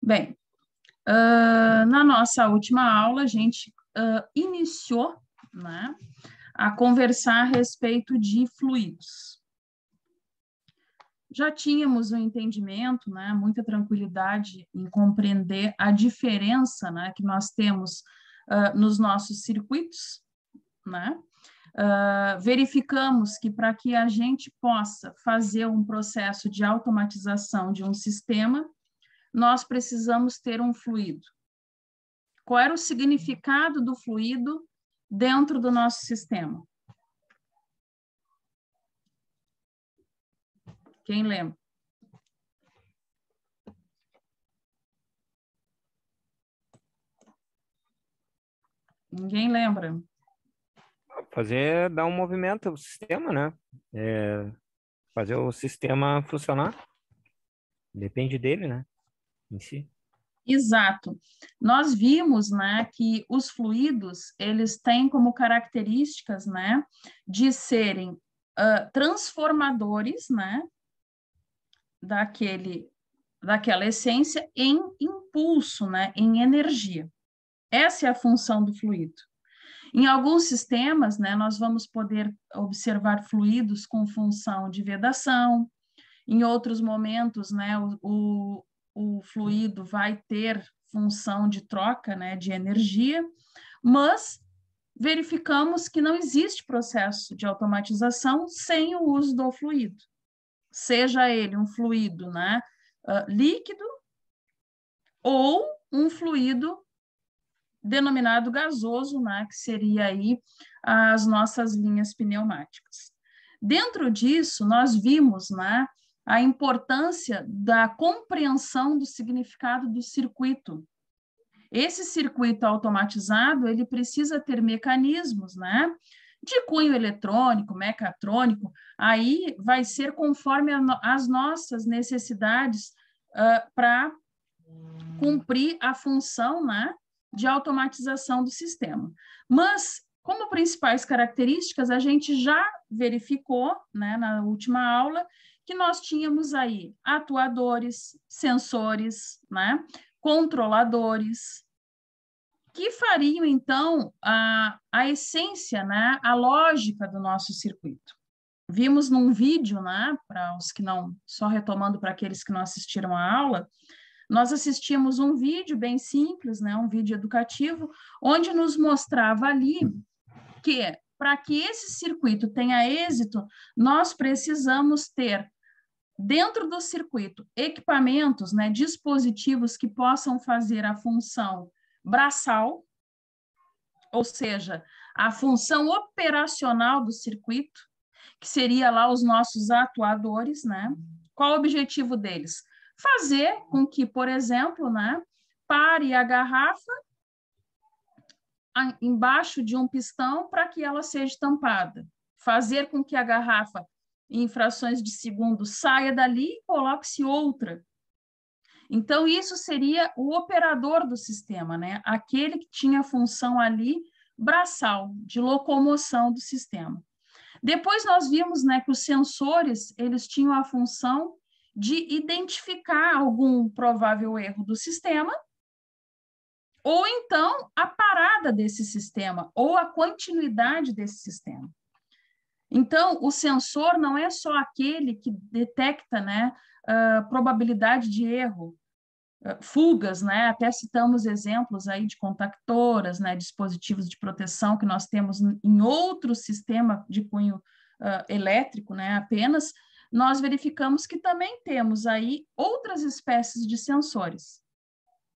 Bem, na nossa última aula, a gente iniciou, né, a conversar a respeito de fluidos. Já tínhamos um entendimento, né, muita tranquilidade em compreender a diferença, né, que nós temos nos nossos circuitos, né? Verificamos que para que a gente possa fazer um processo de automatização de um sistema, nós precisamos ter um fluido. Qual era o significado do fluido dentro do nosso sistema? Quem lembra? Ninguém lembra? Dar um movimento ao sistema, né? Fazer o sistema funcionar. Depende dele, né? Em si. Exato. Nós vimos, né, que os fluidos, eles têm como características, né, de serem transformadores, né, daquela essência em impulso, né, em energia. Essa é a função do fluido. Em alguns sistemas, né, nós vamos poder observar fluidos com função de vedação. Em outros momentos, né, o fluido vai ter função de troca, né, de energia, mas verificamos que não existe processo de automatização sem o uso do fluido. Seja ele um fluido, né, líquido ou um fluido denominado gasoso, né, que seria aí as nossas linhas pneumáticas. Dentro disso, nós vimos, né, a importância da compreensão do significado do circuito. Esse circuito automatizado, ele precisa ter mecanismos, né, de cunho eletrônico, mecatrônico, aí vai ser conforme as nossas necessidades para cumprir a função, né, de automatização do sistema. Mas, como principais características, a gente já verificou, né, na última aula, que nós tínhamos aí atuadores, sensores, né, controladores, que fariam, então, a essência, né, a lógica do nosso circuito. Vimos num vídeo, né, para os que não, só retomando para aqueles que não assistiram a aula, nós assistimos um vídeo bem simples, né, um vídeo educativo, onde nos mostrava ali que, para que esse circuito tenha êxito, nós precisamos ter, dentro do circuito, equipamentos, né, dispositivos que possam fazer a função braçal, ou seja, a função operacional do circuito, que seria lá os nossos atuadores, né? Qual o objetivo deles? Fazer com que, por exemplo, né, pare a garrafa embaixo de um pistão para que ela seja tampada. Fazer com que a garrafa, em frações de segundo, saia dali e coloque-se outra. Então, isso seria o operador do sistema, né? Aquele que tinha a função ali braçal, de locomoção do sistema. Depois nós vimos, né, que os sensores, eles tinham a função de identificar algum provável erro do sistema, ou então a parada desse sistema, ou a continuidade desse sistema. Então, o sensor não é só aquele que detecta, né, probabilidade de erro, fugas, né? Até citamos exemplos aí de contactoras, né, dispositivos de proteção que nós temos em outro sistema de cunho elétrico, né, apenas, nós verificamos que também temos aí outras espécies de sensores.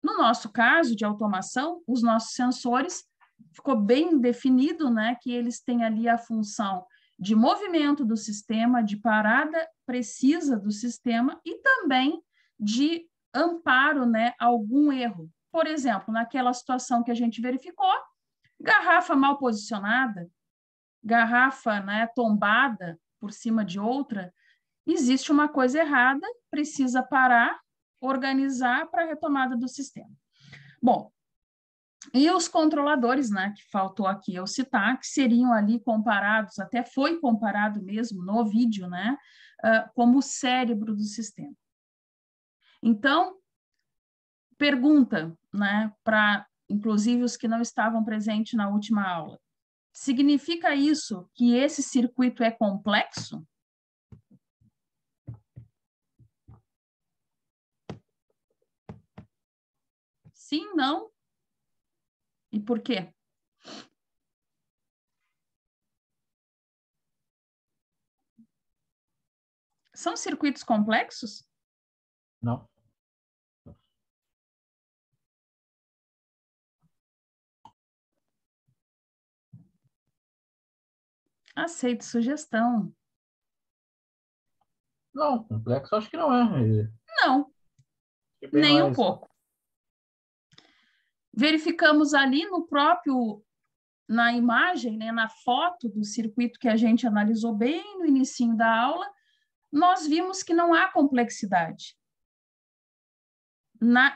No nosso caso de automação, os nossos sensores, ficou bem definido, né, que eles têm ali a função de movimento do sistema, de parada precisa do sistema e também de amparo, né, algum erro. Por exemplo, naquela situação que a gente verificou, garrafa mal posicionada, garrafa, né, tombada por cima de outra, existe uma coisa errada, precisa parar, organizar para a retomada do sistema. Bom, e os controladores, né, que faltou aqui eu citar, que seriam ali comparados, até foi comparado mesmo no vídeo, né, como o cérebro do sistema. Então, Pergunta, né, para inclusive os que não estavam presentes na última aula. Significa isso que esse circuito é complexo? Sim, não? E por quê? São circuitos complexos? Não. Aceito sugestão. Não, complexo acho que não é. Não, É bem nem um mais. pouco. Verificamos ali na imagem, né, na foto do circuito que a gente analisou bem no inicinho da aula, nós vimos que não há complexidade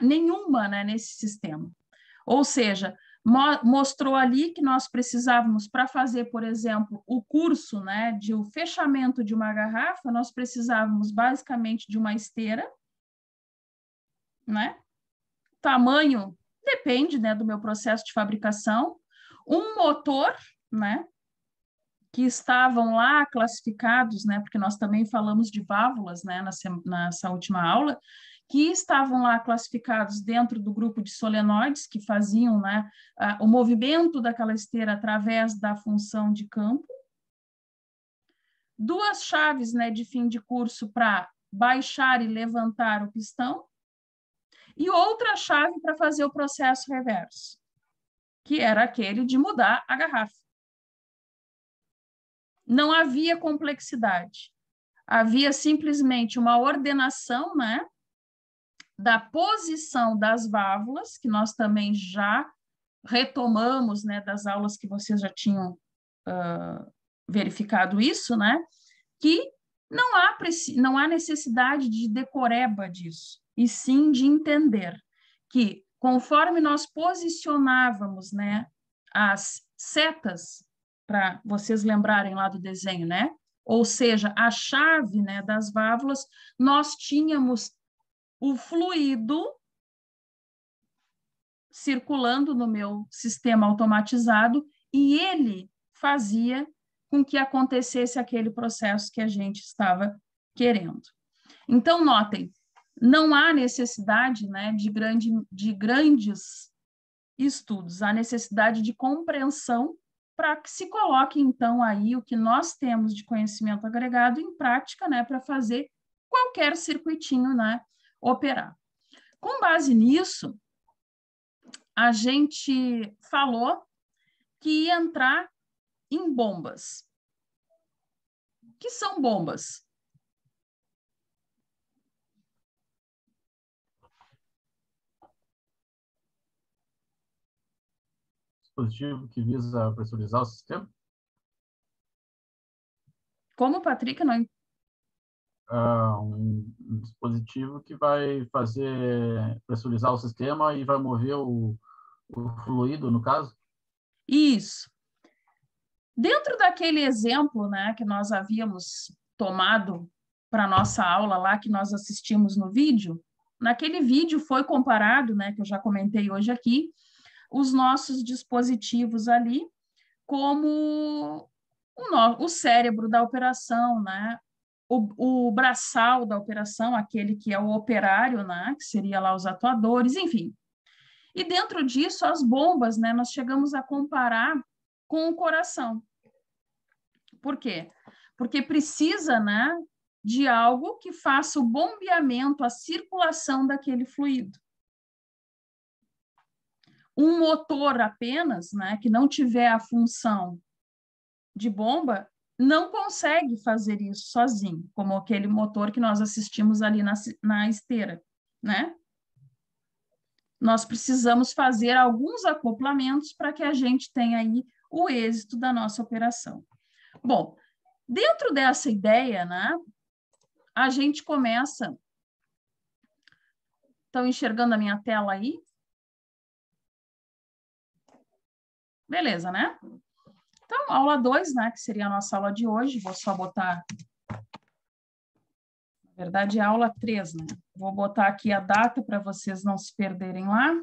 nenhuma, né, nesse sistema. Ou seja, mostrou ali que nós precisávamos, para fazer, por exemplo, o curso, né, de o fechamento de uma garrafa, nós precisávamos basicamente de uma esteira, né? Tamanho depende, né, do meu processo de fabricação, um motor, né, que estavam lá classificados, né, porque nós também falamos de válvulas, né, nessa última aula, que estavam lá classificados dentro do grupo de solenoides, que faziam, né, o movimento daquela esteira através da função de campo. Duas chaves, né, de fim de curso para baixar e levantar o pistão, e outra chave para fazer o processo reverso, que era aquele de mudar a garrafa. Não havia complexidade. Havia simplesmente uma ordenação, né, da posição das válvulas, que nós também já retomamos, né, das aulas que vocês já tinham verificado isso, né, que não há necessidade de decoreba disso, e sim de entender que, conforme nós posicionávamos, né, as setas, para vocês lembrarem lá do desenho, né, ou seja, a chave, né, das válvulas, nós tínhamos o fluido circulando no meu sistema automatizado e ele fazia com que acontecesse aquele processo que a gente estava querendo. Então, notem, não há necessidade, né, de grandes estudos, há necessidade de compreensão para que se coloque, então, aí o que nós temos de conhecimento agregado em prática, né, para fazer qualquer circuitinho, né, operar. Com base nisso, a gente falou que ia entrar em bombas. O que são bombas? Dispositivo que visa pressurizar o sistema. Como, Patrick, não... Um dispositivo que vai fazer pressurizar o sistema e vai mover o fluido, no caso? Isso. Dentro daquele exemplo, né, que nós havíamos tomado para a nossa aula lá, que nós assistimos no vídeo, naquele vídeo foi comparado, né, que eu já comentei hoje aqui, os nossos dispositivos ali como o cérebro da operação, né, o braçal da operação, aquele que é o operário, né, que seria lá os atuadores, enfim. E dentro disso, as bombas, né, nós chegamos a comparar com o coração. Por quê? Porque precisa, né, de algo que faça o bombeamento, a circulação daquele fluido. Um motor apenas, né, que não tiver a função de bomba, não consegue fazer isso sozinho, como aquele motor que nós assistimos ali na esteira, né? Nós precisamos fazer alguns acoplamentos para que a gente tenha aí o êxito da nossa operação. Bom, dentro dessa ideia, né, a gente começa... Estão enxergando a minha tela aí? Beleza, né? Então, aula 2, né, que seria a nossa aula de hoje, vou só botar... Na verdade, é aula 3, né? Vou botar aqui a data para vocês não se perderem lá.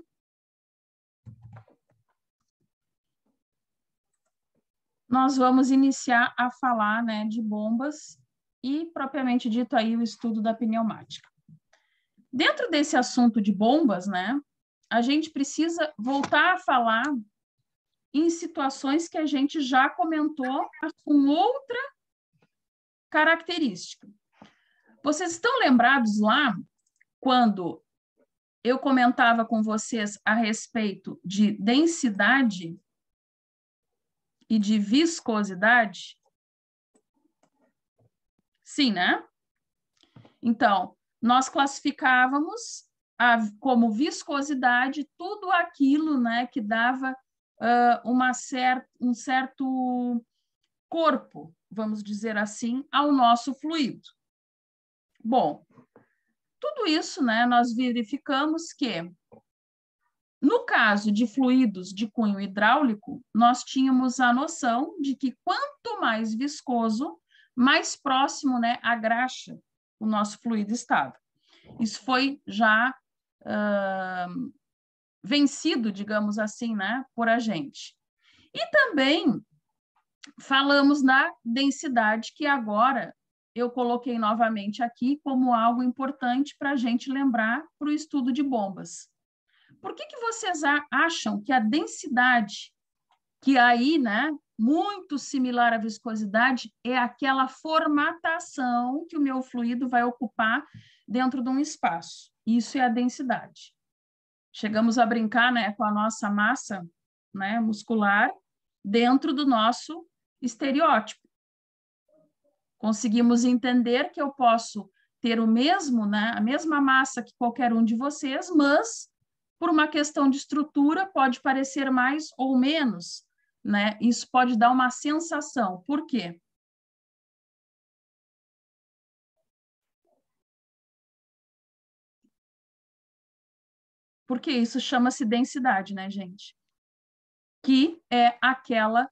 Nós vamos iniciar a falar, né, de bombas e, propriamente dito, aí o estudo da pneumática. Dentro desse assunto de bombas, né, a gente precisa voltar a falar em situações que a gente já comentou, mas com outra característica. Vocês estão lembrados lá quando eu comentava com vocês a respeito de densidade e de viscosidade? Sim, né? Então, nós classificávamos como viscosidade tudo aquilo, né, que dava um certo corpo, vamos dizer assim, ao nosso fluido. Bom, tudo isso, né, nós verificamos que, no caso de fluidos de cunho hidráulico, nós tínhamos a noção de que quanto mais viscoso, mais próximo, né, à graxa o nosso fluido estava. Isso foi já vencido, digamos assim, né, por a gente. E também falamos na densidade, que agora eu coloquei novamente aqui como algo importante para a gente lembrar para o estudo de bombas. Por que vocês acham que a densidade, que aí, né, muito similar à viscosidade, é aquela formatação que o meu fluido vai ocupar dentro de um espaço? Isso é a densidade. Chegamos a brincar, né, com a nossa massa, né, muscular dentro do nosso estereótipo. Conseguimos entender que eu posso ter o mesmo, né, a mesma massa que qualquer um de vocês, mas por uma questão de estrutura pode parecer mais ou menos, né? Isso pode dar uma sensação. Por quê? Porque isso chama-se densidade, né, gente? Que é aquela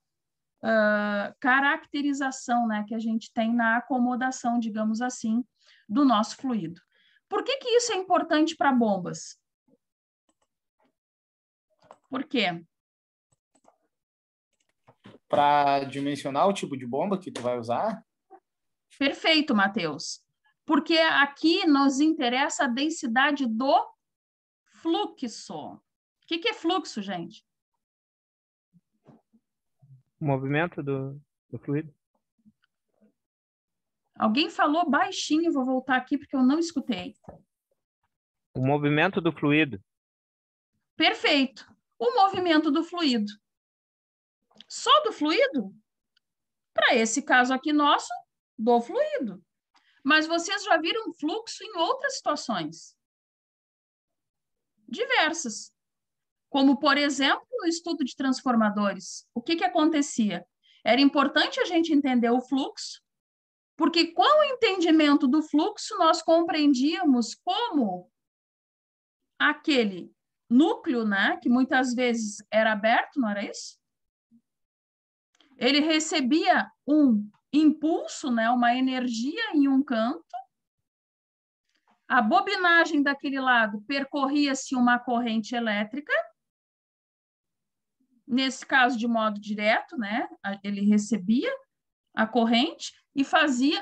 caracterização, né, que a gente tem na acomodação, digamos assim, do nosso fluido. Por que isso é importante para bombas? Por quê? Para dimensionar o tipo de bomba que tu vai usar? Perfeito, Matheus. Porque aqui nos interessa a densidade do fluxo. O que é fluxo, gente? O movimento do fluido. Alguém falou baixinho, vou voltar aqui porque eu não escutei. O movimento do fluido. Perfeito. O movimento do fluido. Só do fluido? Para esse caso aqui nosso, do fluido. Mas vocês já viram fluxo em outras situações? Diversas. Como, por exemplo, no estudo de transformadores. O que acontecia? Era importante a gente entender o fluxo, porque com o entendimento do fluxo, nós compreendíamos como aquele núcleo, né, que muitas vezes era aberto, não era isso? Ele recebia um impulso, né, uma energia em um canto, a bobinagem daquele lado percorria-se uma corrente elétrica, nesse caso de modo direto, né, ele recebia a corrente e fazia,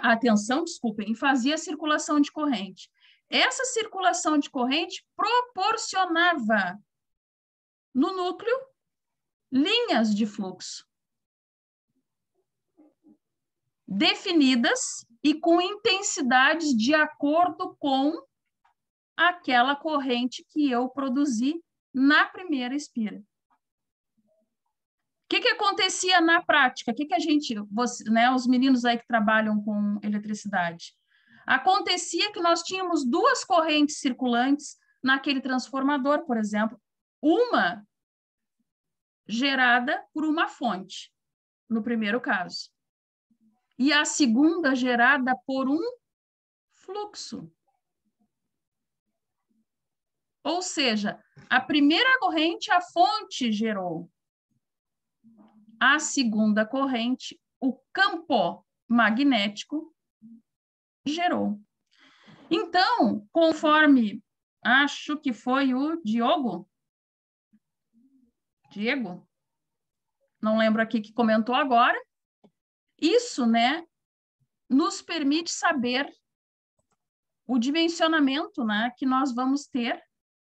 e fazia a circulação de corrente. Essa circulação de corrente proporcionava no núcleo linhas de fluxo definidas e com intensidades de acordo com aquela corrente que eu produzi na primeira espira. O que acontecia na prática? O que a gente, né, os meninos aí que trabalham com eletricidade, acontecia que nós tínhamos duas correntes circulantes naquele transformador, por exemplo, uma gerada por uma fonte, no primeiro caso, e a segunda gerada por um fluxo. Ou seja, a primeira corrente a fonte gerou. A segunda corrente, o campo magnético, gerou. Então, conforme, acho que foi o Diego, não lembro aqui que comentou agora, isso, né, nos permite saber o dimensionamento, né, que nós vamos ter,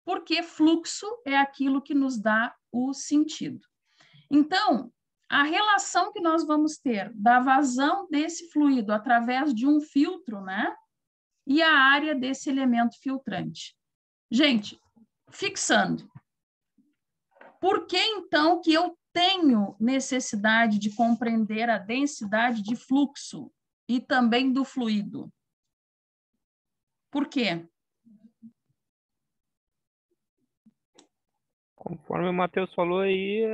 porque fluxo é aquilo que nos dá o sentido. Então, a relação que nós vamos ter da vazão desse fluido através de um filtro, né, e a área desse elemento filtrante. Gente, fixando. Por que, então, que eu tenho necessidade de compreender a densidade de fluxo e também do fluido? Por quê? Conforme o Matheus falou aí,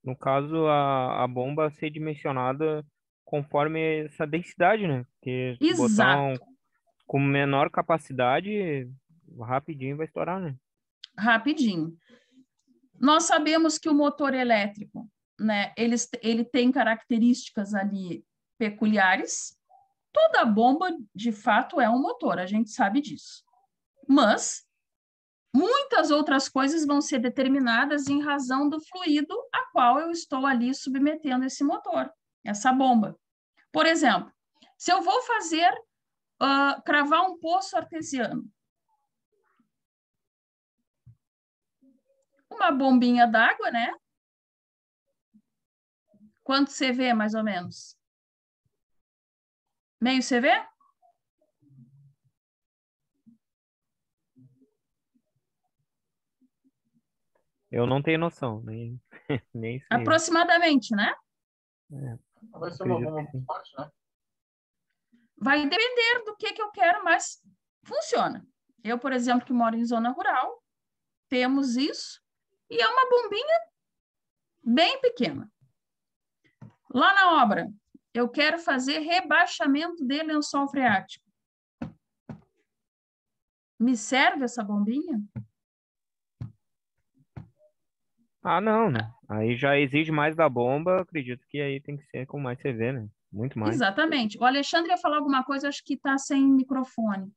no caso, a bomba ser dimensionada conforme essa densidade, né? Porque se botar Exato. com menor capacidade, rapidinho vai estourar, né? Rapidinho. Nós sabemos que o motor elétrico, né, ele tem características ali peculiares. Toda bomba, de fato, é um motor, a gente sabe disso. Mas muitas outras coisas vão ser determinadas em razão do fluido a qual eu estou ali submetendo esse motor, essa bomba. Por exemplo, se eu vou fazer, cravar um poço artesiano, uma bombinha d'água, né? Quanto CV, mais ou menos? Meio CV? Eu não tenho noção, nem sei. Aproximadamente, né? Vai ser uma Acredito bomba que sim. muito forte, né? Vai depender do que eu quero, mas funciona. Eu, por exemplo, que moro em zona rural, temos isso, e é uma bombinha bem pequena. Lá na obra, eu quero fazer rebaixamento de lençol freático. Me serve essa bombinha? Ah, não, né? Aí já exige mais da bomba, acredito que aí tem que ser com mais CV, né? Muito mais. Exatamente. O Alexandre ia falar alguma coisa, acho que está sem microfone.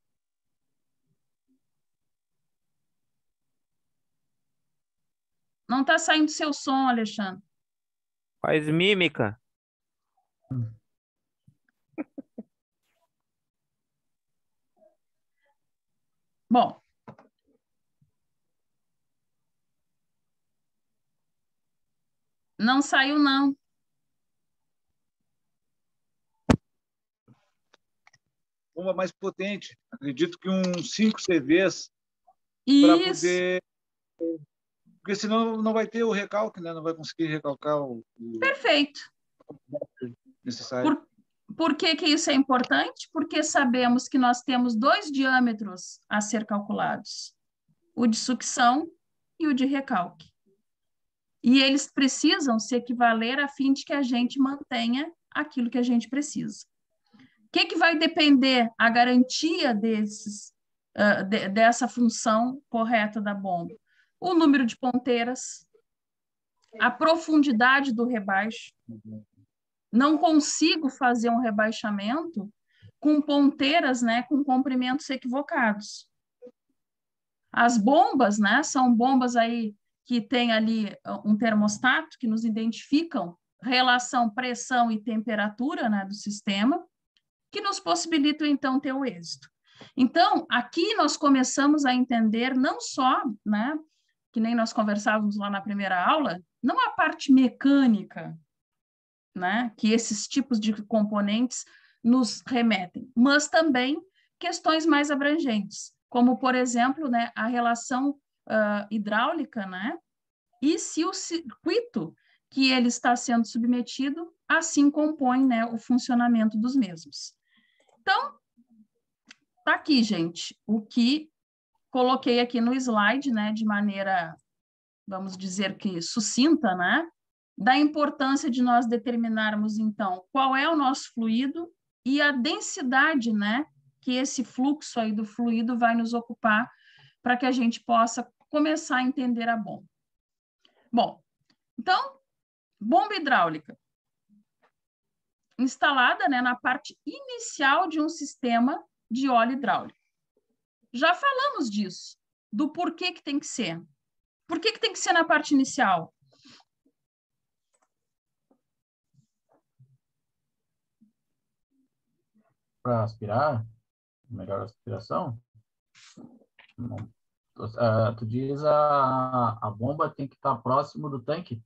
Não está saindo seu som, Alexandre. Faz mímica. Bom, não saiu, não. Bomba mais potente. Acredito que uns 5 CVs para Isso. poder. Porque senão não vai ter o recalque, né? Não vai conseguir recalcar o Perfeito. necessário. Por que isso é importante? Porque sabemos que nós temos 2 diâmetros a ser calculados: o de sucção e o de recalque. E eles precisam se equivaler a fim de que a gente mantenha aquilo que a gente precisa. O que vai depender a garantia dessa função correta da bomba? O número de ponteiras, a profundidade do rebaixo. Não consigo fazer um rebaixamento com ponteiras, né, com comprimentos equivocados. As bombas, né, são bombas aí que tem ali um termostato que nos identificam relação pressão e temperatura, né, do sistema, que nos possibilitam, então, ter o êxito. Então, aqui nós começamos a entender não só, né, que nem nós conversávamos lá na primeira aula, não a parte mecânica, né, que esses tipos de componentes nos remetem, mas também questões mais abrangentes, como, por exemplo, né, a relação hidráulica, né, e se o circuito que ele está sendo submetido assim compõe, né, o funcionamento dos mesmos. Então, tá aqui, gente, o que coloquei aqui no slide, né, de maneira, vamos dizer que sucinta, né, da importância de nós determinarmos, então, qual é o nosso fluido e a densidade, né, que esse fluxo aí do fluido vai nos ocupar para que a gente possa começar a entender a bomba. Bom, então, bomba hidráulica instalada, né, na parte inicial de um sistema de óleo hidráulico. Já falamos disso, do porquê que tem que ser. Por que tem que ser na parte inicial? Para aspirar, melhor aspiração. Tu diz a bomba tem que estar próximo do tanque?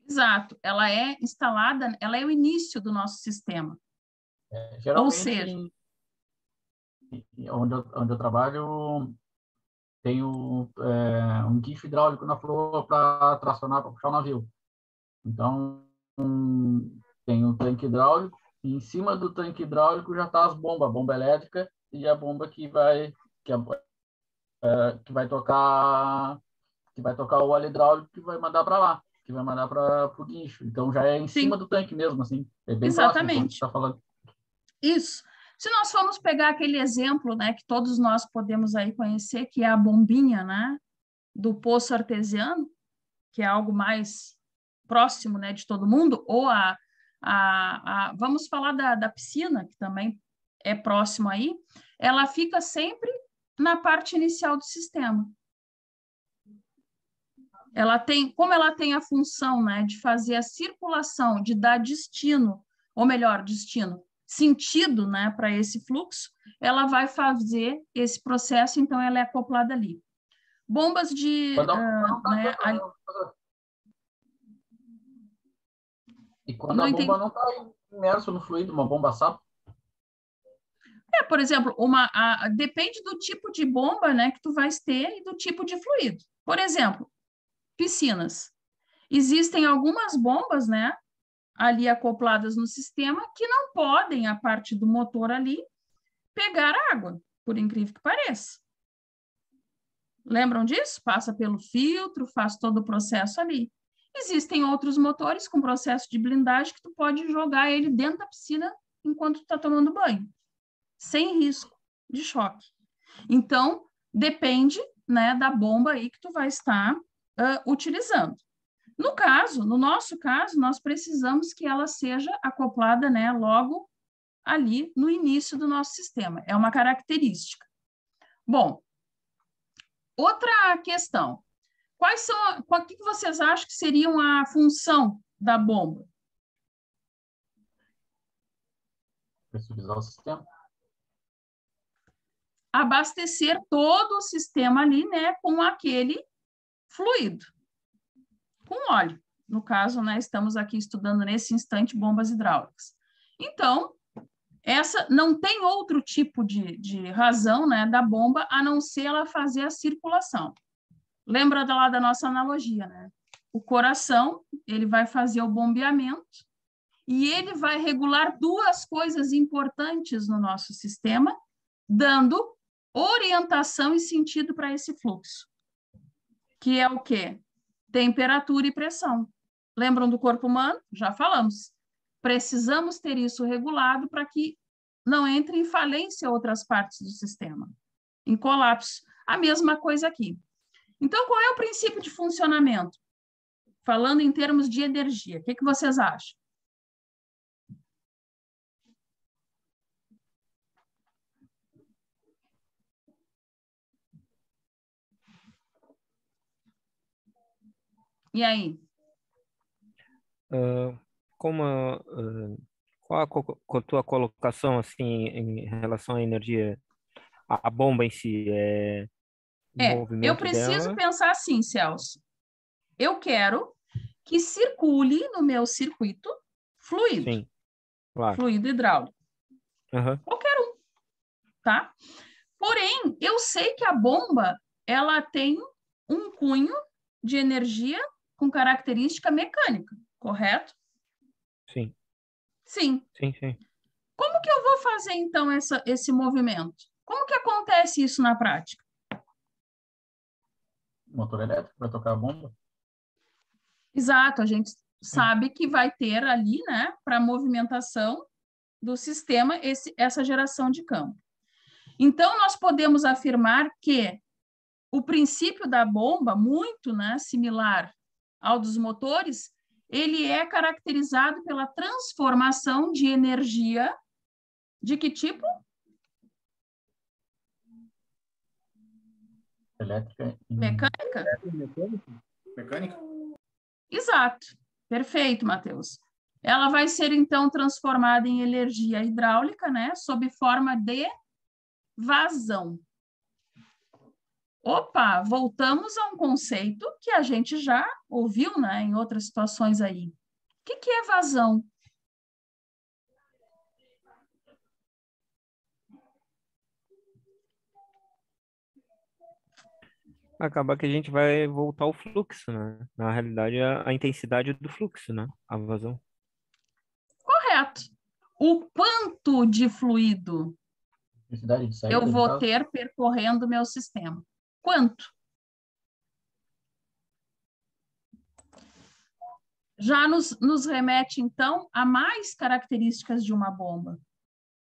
Exato, ela é instalada, ela é o início do nosso sistema. Geralmente, Ou seja, onde eu trabalho, tem um guincho hidráulico na flor para tracionar, para puxar o navio. Então, tem um tanque hidráulico, e em cima do tanque hidráulico já está as bombas, a bomba elétrica e a bomba que vai tocar o óleo hidráulico que vai mandar para lá, que vai mandar para o guincho. Então, já é em cima do tanque mesmo, assim. É bem exatamente. próximo, como você está falando. Isso. Se nós formos pegar aquele exemplo, né, que todos nós podemos aí conhecer, que é a bombinha, né, do poço artesiano, que é algo mais próximo, né, de todo mundo, ou vamos falar da piscina, que também é próximo aí, ela fica sempre na parte inicial do sistema. Como ela tem a função, né, de fazer a circulação, de dar destino, ou melhor, sentido, né, para esse fluxo, ela vai fazer esse processo, então ela é acoplada ali. Bombas de... E quando a bomba não está imersa no fluido, uma bomba sapo? Por exemplo, depende do tipo de bomba, né, que tu vais ter e do tipo de fluido. Por exemplo, piscinas. Existem algumas bombas, né, ali acopladas no sistema que não podem, a parte do motor ali, pegar água, por incrível que pareça. Lembram disso? Passa pelo filtro, faz todo o processo ali. Existem outros motores com processo de blindagem que tu pode jogar ele dentro da piscina enquanto tu está tomando banho, sem risco de choque. Então, depende, né, da bomba aí que tu vai estar utilizando. No nosso caso, nós precisamos que ela seja acoplada, né, logo ali no início do nosso sistema. É uma característica. Bom, outra questão. O que vocês acham que seriam a função da bomba? Pressurizar o sistema. Abastecer todo o sistema ali, né, com aquele fluido, com óleo. No caso, né, estamos aqui estudando nesse instante bombas hidráulicas. Então, essa não tem outro tipo de razão, né, da bomba, a não ser ela fazer a circulação. Lembra lá da nossa analogia, né? O coração, ele vai fazer o bombeamento e ele vai regular duas coisas importantes no nosso sistema, dando orientação e sentido para esse fluxo, que é o quê? Temperatura e pressão. Lembram do corpo humano? Já falamos. Precisamos ter isso regulado para que não entre em falência outras partes do sistema, em colapso. A mesma coisa aqui. Então, qual é o princípio de funcionamento? Falando em termos de energia, o que vocês acham? E aí? Qual a tua colocação assim em relação à energia, a bomba em si? Eu preciso pensar assim, Celso. Eu quero que circule no meu circuito fluido. Sim, claro. Fluido hidráulico. Uhum. Qualquer um, tá? Porém, eu sei que a bomba, ela tem um cunho de energia com característica mecânica, correto? Sim. Sim. Sim, sim. Como que eu vou fazer, então, esse movimento? Como que acontece isso na prática? Motor elétrico vai tocar a bomba? Exato, a gente sabe que vai ter ali, né, para movimentação do sistema, essa geração de campo. Então, nós podemos afirmar que o princípio da bomba, muito, né, similar ao dos motores, ele é caracterizado pela transformação de energia de que tipo? Elétrica e... Mecânica? Mecânica? Exato. Perfeito, Matheus. Ela vai ser, então, transformada em energia hidráulica, né? Sob forma de vazão. Opa, voltamos a um conceito que a gente já ouviu, né, em outras situações aí. O que é vazão? Acaba que a gente vai voltar ao fluxo, né? Na realidade, a intensidade do fluxo, né? A vazão. Correto. O quanto de fluido Necessidade de saída, eu no vou caso? ter percorrendo o meu sistema? Quanto? Já nos remete, então, a mais características de uma bomba.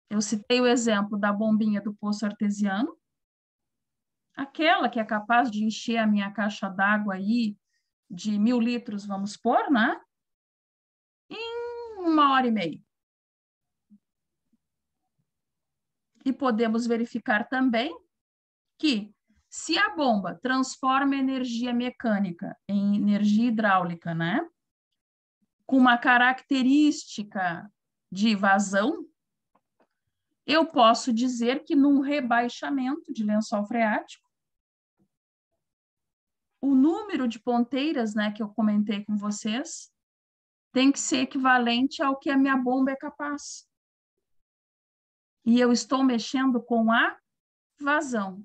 Eu citei o exemplo da bombinha do poço artesiano, aquela que é capaz de encher a minha caixa d'água aí de 1.000 litros, vamos pôr, né? Em 1h30. E podemos verificar também que, se a bomba transforma energia mecânica em energia hidráulica, né? Com uma característica de vazão, eu posso dizer que num rebaixamento de lençol freático, o número de ponteiras, né, que eu comentei com vocês, tem que ser equivalente ao que a minha bomba é capaz. E eu estou mexendo com a vazão.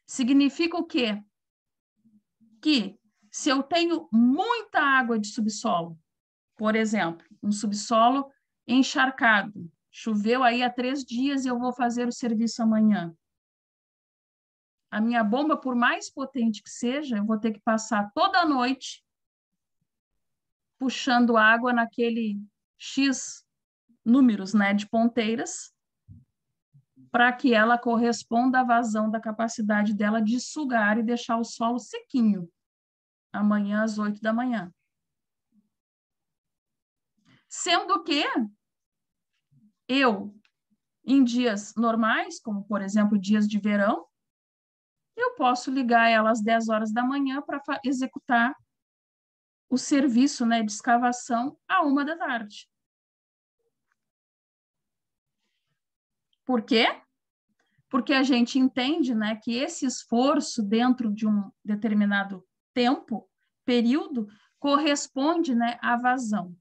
Significa o quê? Que se eu tenho muita água de subsolo, por exemplo, um subsolo encharcado, choveu aí há 3 dias e eu vou fazer o serviço amanhã. A minha bomba, por mais potente que seja, eu vou ter que passar toda a noite puxando água naquele X números, né, de ponteiras, para que ela corresponda à vazão da capacidade dela de sugar e deixar o solo sequinho, amanhã às 8 da manhã. Sendo que eu, em dias normais, como, por exemplo, dias de verão, eu posso ligar ela às 10 horas da manhã para executar o serviço, né, de escavação à 1 da tarde. Por quê? Porque a gente entende, né, que esse esforço dentro de um determinado tempo, período, corresponde, né, à vazão.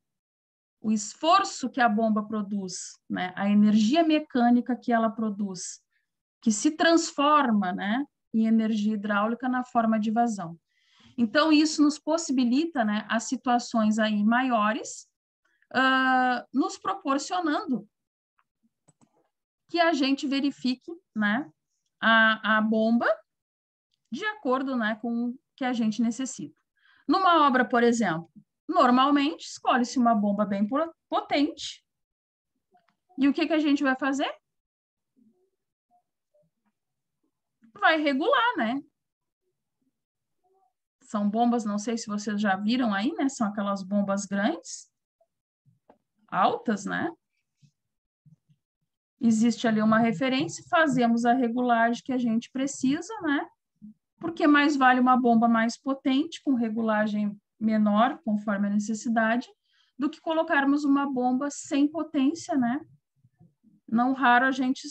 O esforço que a bomba produz, né, a energia mecânica que ela produz, que se transforma, né, em energia hidráulica na forma de vazão. Então, isso nos possibilita, né, as situações aí maiores, nos proporcionando que a gente verifique, né, a bomba de acordo, né, com o que a gente necessita. Numa obra, por exemplo, normalmente escolhe-se uma bomba bem potente. E o que a gente vai fazer? Vai regular, né? São bombas, não sei se vocês já viram aí, né? São aquelas bombas grandes, altas, né? Existe ali uma referência, fazemos a regulagem que a gente precisa, né? Porque mais vale uma bomba mais potente, com regulagem menor, conforme a necessidade, do que colocarmos uma bomba sem potência, né? Não raro a gente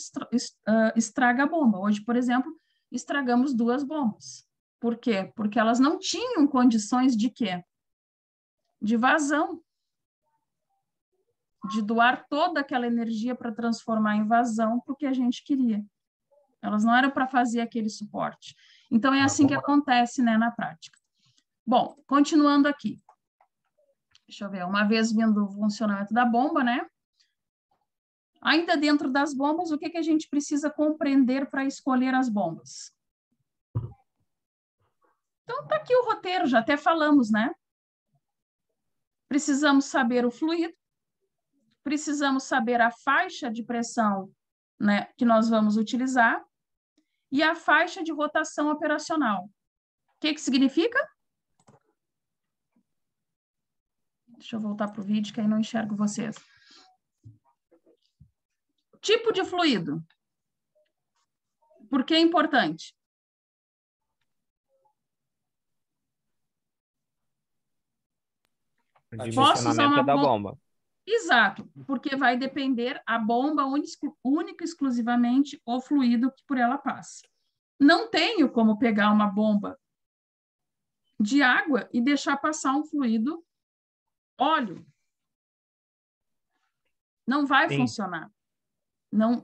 estraga a bomba. Hoje, por exemplo, estragamos 2 bombas. Por quê? Porque elas não tinham condições de quê? De vazão. De doar toda aquela energia para transformar em vazão para o que a gente queria. Elas não eram para fazer aquele suporte. Então, é assim que acontece, né, na prática. Bom, continuando aqui. Deixa eu ver, uma vez vindo o funcionamento da bomba, né? Ainda dentro das bombas, o que a gente precisa compreender para escolher as bombas? Então, tá aqui o roteiro, já até falamos, né? Precisamos saber o fluido, precisamos saber a faixa de pressão, né, que nós vamos utilizar e a faixa de rotação operacional. O que significa? Deixa eu voltar para o vídeo, que aí não enxergo vocês. Tipo de fluido. Por que é importante? O Posso usar dimensionamento uma é da bomba? bomba. Exato, porque vai depender a bomba única e exclusivamente o fluido que por ela passa. Não tenho como pegar uma bomba de água e deixar passar um fluido óleo. Não vai Sim. funcionar. Não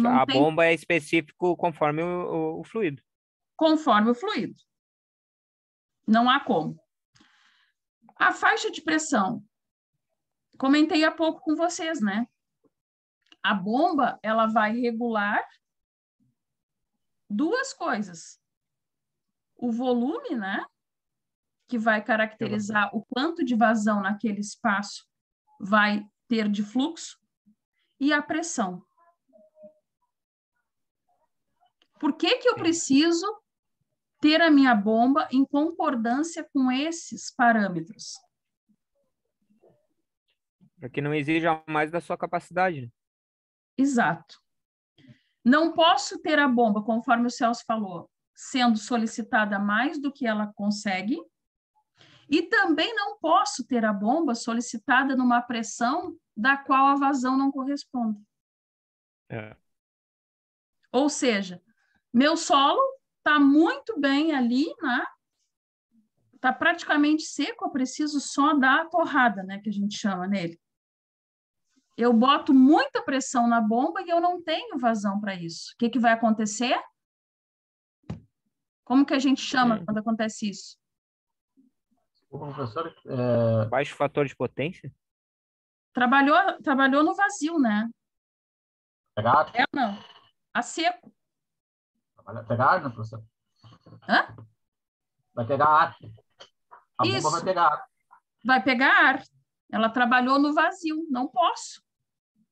A tem bomba é específico conforme o fluido. conforme o fluido. Não há como. A faixa de pressão, comentei há pouco com vocês, né? A bomba, ela vai regular duas coisas. O volume, né? Que vai caracterizar o quanto de vazão naquele espaço vai ter de fluxo, e a pressão. Por que que eu preciso ter a minha bomba em concordância com esses parâmetros? Para que não exija mais da sua capacidade, né? Exato. Não posso ter a bomba, conforme o Celso falou, sendo solicitada mais do que ela consegue, e também não posso ter a bomba solicitada numa pressão da qual a vazão não corresponde. É. Ou seja, meu solo está muito bem ali, né? Está praticamente seco, eu preciso só dar a torrada, né? Que a gente chama nele. Eu boto muita pressão na bomba e eu não tenho vazão para isso. O que que vai acontecer? Como que a gente chama quando acontece isso? O professor, Baixo fator de potência? Trabalhou no vazio, né? pegar, É ou não? A seco. pegar, né, professor? Hã? Vai pegar ar. A bomba vai Isso. pegar ar. Vai pegar ar. Ela trabalhou no vazio. Não posso.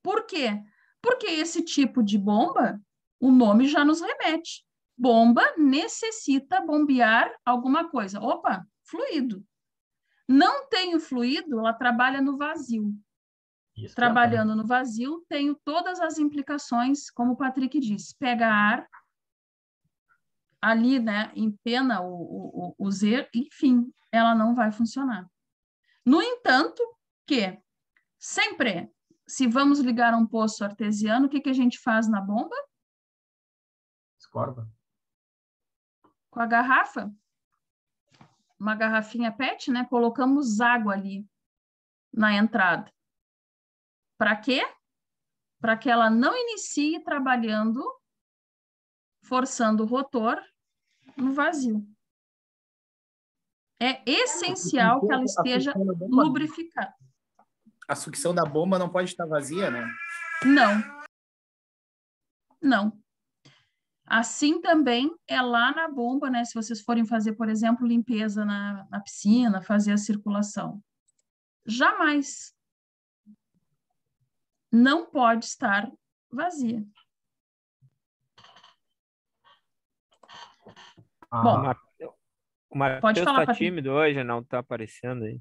Por quê? Porque esse tipo de bomba, o nome já nos remete. Bomba necessita bombear alguma coisa. Opa, fluido. Não tenho fluido, ela trabalha no vazio. Esquenta, Trabalhando no vazio, tenho todas as implicações, como o Patrick disse, pega ar, ali, né, empena o Z, enfim, ela não vai funcionar. No entanto, que sempre, se vamos ligar um poço artesiano, o que que a gente faz na bomba? Escorva. Com a garrafa, uma garrafinha PET, né, colocamos água ali na entrada. Para quê? Para que ela não inicie trabalhando, forçando o rotor no vazio. É essencial que ela esteja lubrificada. A sucção da bomba não pode estar vazia, né? Não. Não. Assim também é lá na bomba, né? Se vocês forem fazer, por exemplo, limpeza na piscina, fazer a circulação. Jamais. Não pode estar vazia. Bom, O Matheus pode falar, está Patrick. tímido hoje, não está aparecendo aí.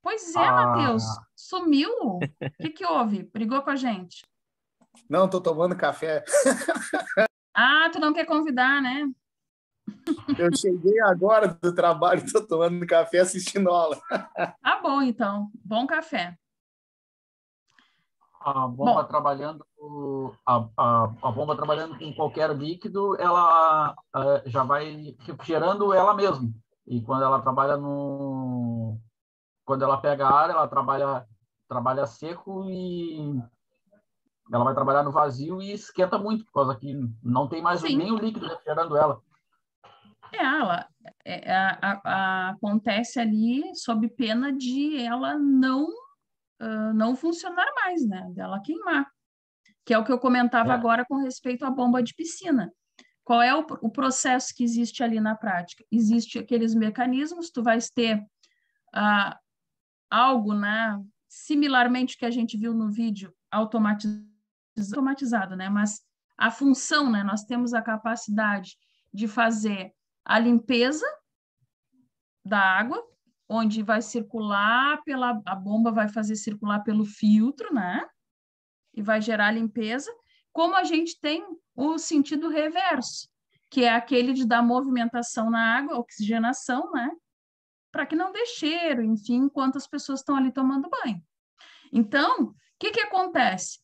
Pois é, Matheus. Sumiu. O que houve? Brigou com a gente? Não, estou tomando café. Ah, tu não quer convidar, né? Eu cheguei agora do trabalho, estou tomando café assistindo aula. Tá bom, então. Bom café. A bomba Bom. trabalhando, a bomba trabalhando com qualquer líquido, ela já vai refrigerando ela mesma. E quando ela trabalha quando ela pega ar, ela trabalha seco e ela vai trabalhar no vazio e esquenta muito, por causa que não tem mais Sim. nem o líquido refrigerando ela. Ela acontece ali sob pena de ela não funcionar mais, né? Dela queimar. Que é o que eu comentava agora com respeito à bomba de piscina. Qual é o processo que existe ali na prática? Existe aqueles mecanismos, tu vais ter algo, né? Similarmente que a gente viu no vídeo, automatizado, né? Mas a função, né? Nós temos a capacidade de fazer a limpeza da água, onde vai circular a bomba vai fazer circular pelo filtro, né? E vai gerar limpeza, como a gente tem o sentido reverso, que é aquele de dar movimentação na água, oxigenação, né? para que não dê cheiro, enfim, enquanto as pessoas estão ali tomando banho. Então, o que acontece?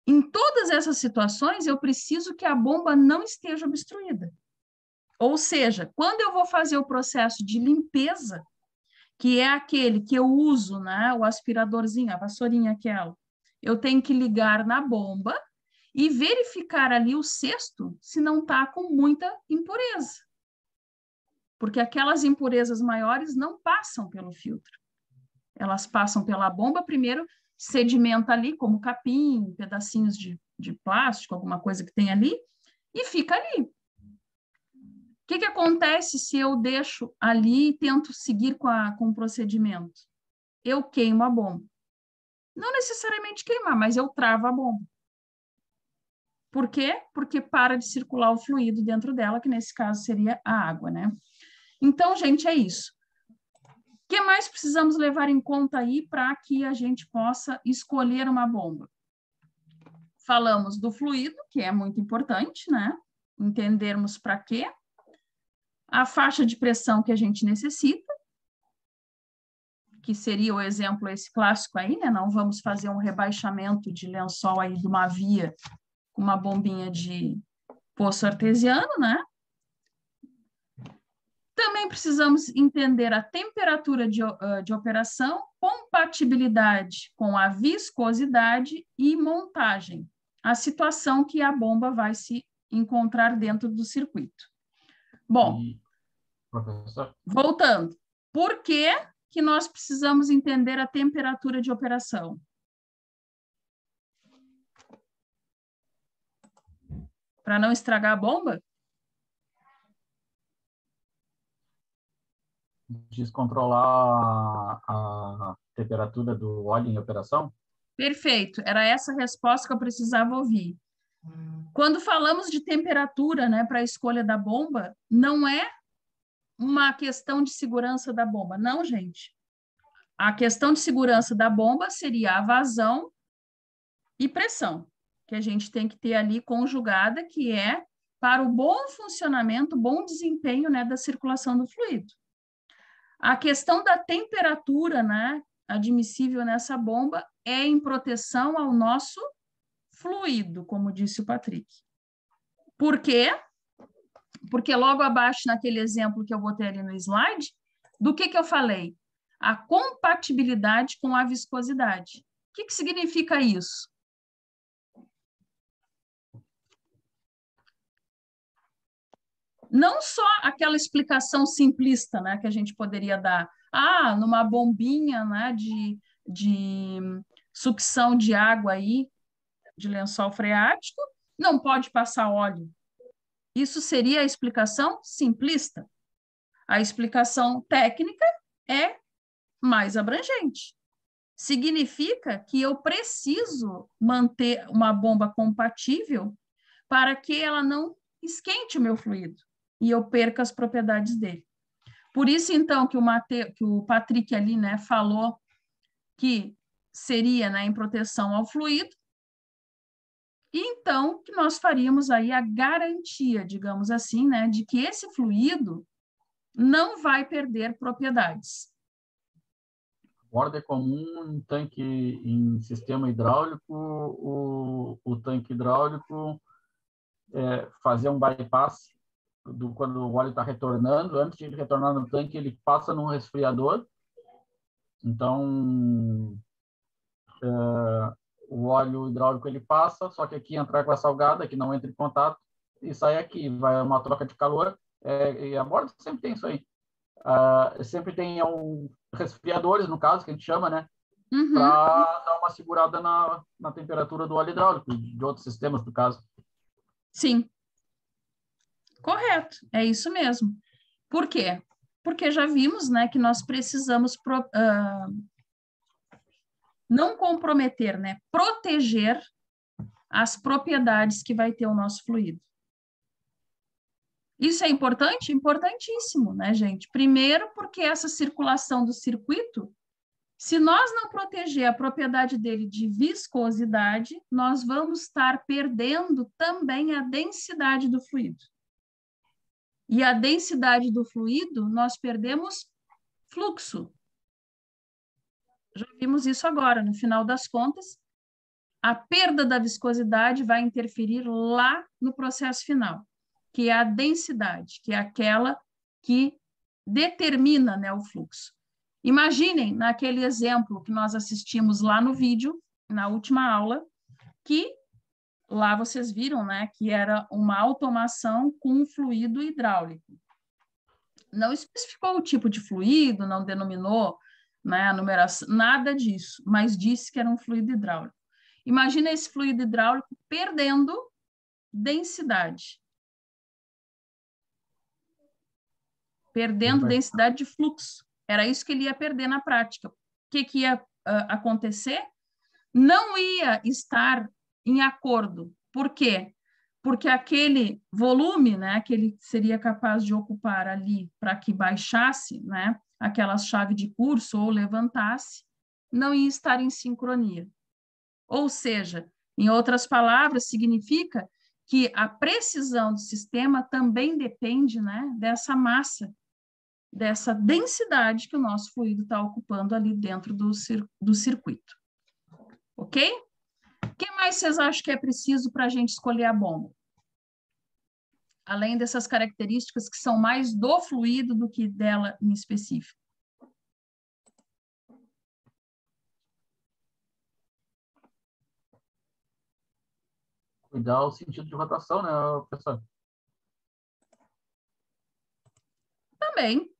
Em todas essas situações, eu preciso que a bomba não esteja obstruída. Ou seja, quando eu vou fazer o processo de limpeza, que é aquele que eu uso, né, o aspiradorzinho, a vassourinha aquela, eu tenho que ligar na bomba e verificar ali o cesto se não está com muita impureza. Porque aquelas impurezas maiores não passam pelo filtro. Elas passam pela bomba, primeiro sedimenta ali, como capim, pedacinhos de plástico, alguma coisa que tem ali, e fica ali. O que acontece se eu deixo ali e tento seguir com o procedimento? Eu queimo a bomba. Não necessariamente queimar, mas eu travo a bomba. Por quê? Porque para de circular o fluido dentro dela, que nesse caso seria a água, né? Então, gente, é isso. O que mais precisamos levar em conta aí para que a gente possa escolher uma bomba? Falamos do fluido, que é muito importante, né? Entendermos para quê. A faixa de pressão que a gente necessita, que seria o exemplo esse clássico aí, né? Não vamos fazer um rebaixamento de lençol aí de uma via com uma bombinha de poço artesiano, né? Também precisamos entender a temperatura de operação, compatibilidade com a viscosidade e montagem, a situação que a bomba vai se encontrar dentro do circuito. Bom, professor, voltando, por que nós precisamos entender a temperatura de operação? Para não estragar a bomba? Descontrolar a temperatura do óleo em operação? Perfeito, era essa a resposta que eu precisava ouvir. Quando falamos de temperatura, né, para a escolha da bomba, não é uma questão de segurança da bomba, não, gente. A questão de segurança da bomba seria a vazão e pressão, que a gente tem que ter ali conjugada, que é para o bom funcionamento, bom desempenho, né, da circulação do fluido. A questão da temperatura, né, admissível nessa bomba é em proteção ao nosso fluido, como disse o Patrick. Por quê? Porque logo abaixo, naquele exemplo que eu botei ali no slide, do que eu falei? A compatibilidade com a viscosidade. O que significa isso? Não só aquela explicação simplista, né, que a gente poderia dar. Ah, numa bombinha, né, de sucção de água aí, de lençol freático, não pode passar óleo. Isso seria a explicação simplista. A explicação técnica é mais abrangente. Significa que eu preciso manter uma bomba compatível para que ela não esquente o meu fluido e eu perca as propriedades dele. Por isso, então, que o Patrick ali, né, falou que seria, né, em proteção ao fluido, e então que nós faríamos aí a garantia, digamos assim, né, de que esse fluido não vai perder propriedades. Borda é comum em tanque, em sistema hidráulico, o tanque hidráulico fazer um bypass quando o óleo está retornando. Antes de ele retornar no tanque, ele passa num resfriador. Então, o óleo hidráulico ele passa, só que aqui entra água salgada, que não entra em contato, e sai aqui, vai uma troca de calor, e a borda sempre tem isso aí. Sempre tem resfriadores, no caso, que a gente chama, né? Uhum. Para dar uma segurada na temperatura do óleo hidráulico, de outros sistemas, no caso. Sim. Correto, é isso mesmo. Por quê? Porque já vimos, né, que nós precisamos não comprometer, né, proteger as propriedades que vai ter o nosso fluido. Isso é importante? Importantíssimo, né, gente? Primeiro, porque essa circulação do circuito, se nós não proteger a propriedade dele de viscosidade, nós vamos estar perdendo também a densidade do fluido. E a densidade do fluido, nós perdemos fluxo. Já vimos isso agora. No final das contas, a perda da viscosidade vai interferir lá no processo final, que é a densidade, que é aquela que determina, né, o fluxo. Imaginem, naquele exemplo que nós assistimos lá no vídeo, na última aula, que lá vocês viram, né, que era uma automação com um fluido hidráulico. Não especificou o tipo de fluido, não denominou, né, a numeração, nada disso, mas disse que era um fluido hidráulico. Imagina esse fluido hidráulico perdendo densidade. Perdendo densidade de fluxo. Era isso que ele ia perder na prática. O que ia acontecer? Não ia estar em acordo. Por quê? Porque aquele volume, né, que ele seria capaz de ocupar ali para que baixasse, né, aquela chave de curso ou levantasse, não ia estar em sincronia. Ou seja, em outras palavras, significa que a precisão do sistema também depende, né, dessa massa, dessa densidade que o nosso fluido está ocupando ali dentro do circuito. Ok? O que mais vocês acham que é preciso para a gente escolher a bomba? Além dessas características que são mais do fluido do que dela em específico. Cuidar o sentido de rotação, né, professor? Também.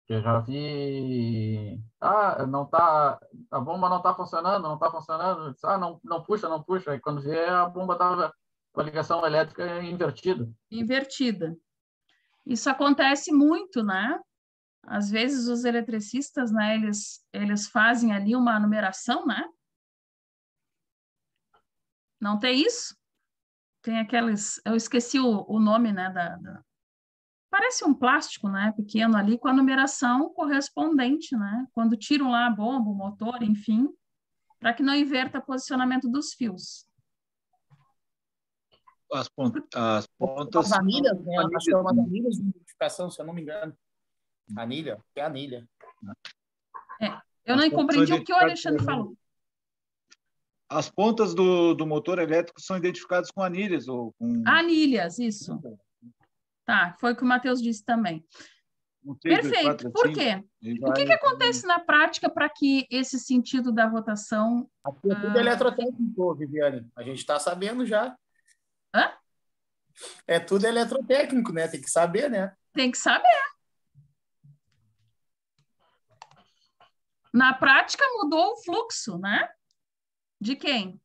Eu já vi... Ah, não tá... A bomba não está funcionando, não está funcionando. Ah, não puxa, não puxa. Aí quando vê, a bomba estava com a ligação elétrica invertida. Invertida. Isso acontece muito, né? Às vezes os eletricistas, né, eles fazem ali uma numeração, né? Não tem isso? Tem aqueles... Eu esqueci o nome, né, Parece um plástico, né, pequeno ali, com a numeração correspondente, né? Quando tiram lá a bomba, o motor, enfim, para que não inverta o posicionamento dos fios. As pontas... As anilhas, né? Acho que é uma anilhas de identificação, se eu não me engano. Anilha? É anilha. Eu não compreendi o que o Alexandre falou. As pontas do motor elétrico são identificadas com anilhas ou com... Anilhas, isso. Tá, foi o que o Matheus disse também. Perfeito. Por quê? O que acontece na prática para que esse sentido da rotação... Aqui é tudo eletrotécnico, Viviane. A gente está sabendo já. Hã? É tudo eletrotécnico, né? Tem que saber, né? Tem que saber. Na prática, mudou o fluxo, né? De quem?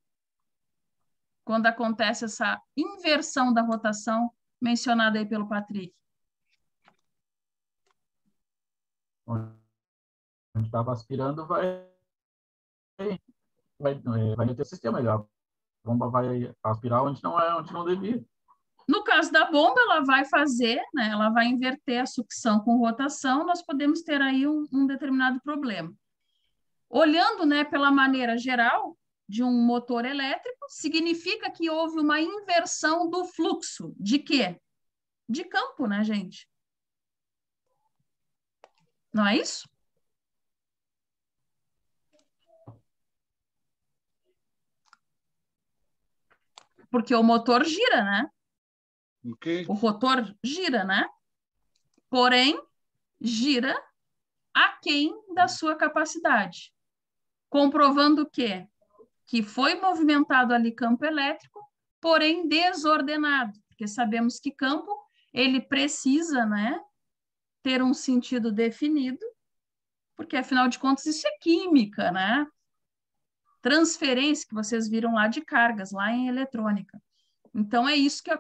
Quando acontece essa inversão da rotação mencionada aí pelo Patrick. Onde estava aspirando, vai ter o sistema melhor. A bomba vai aspirar onde não devia. No caso da bomba, ela vai fazer, né, ela vai inverter a sucção com rotação, nós podemos ter aí um determinado problema. Olhando, né, pela maneira geral de um motor elétrico, significa que houve uma inversão do fluxo. De quê? De campo, né, gente? Não é isso? Porque o motor gira, né? Okay. O rotor gira, né? Porém, gira aquém da sua capacidade. Comprovando o quê? Que foi movimentado ali campo elétrico, porém desordenado, porque sabemos que campo, ele precisa, né, ter um sentido definido, porque, afinal de contas, isso é química, né? Transferência, que vocês viram lá de cargas, lá em eletrônica. Então, é isso que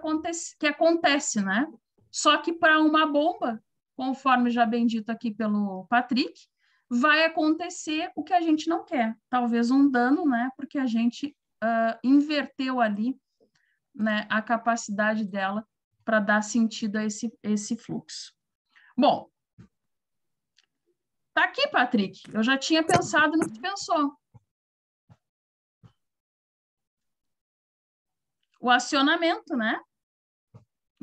acontece, né? Só que para uma bomba, conforme já bem dito aqui pelo Patrick, vai acontecer o que a gente não quer. Talvez um dano, né? Porque a gente inverteu ali, né, a capacidade dela para dar sentido a esse fluxo. Bom, tá aqui, Patrick. Eu já tinha pensado no que tu pensou. O acionamento, né?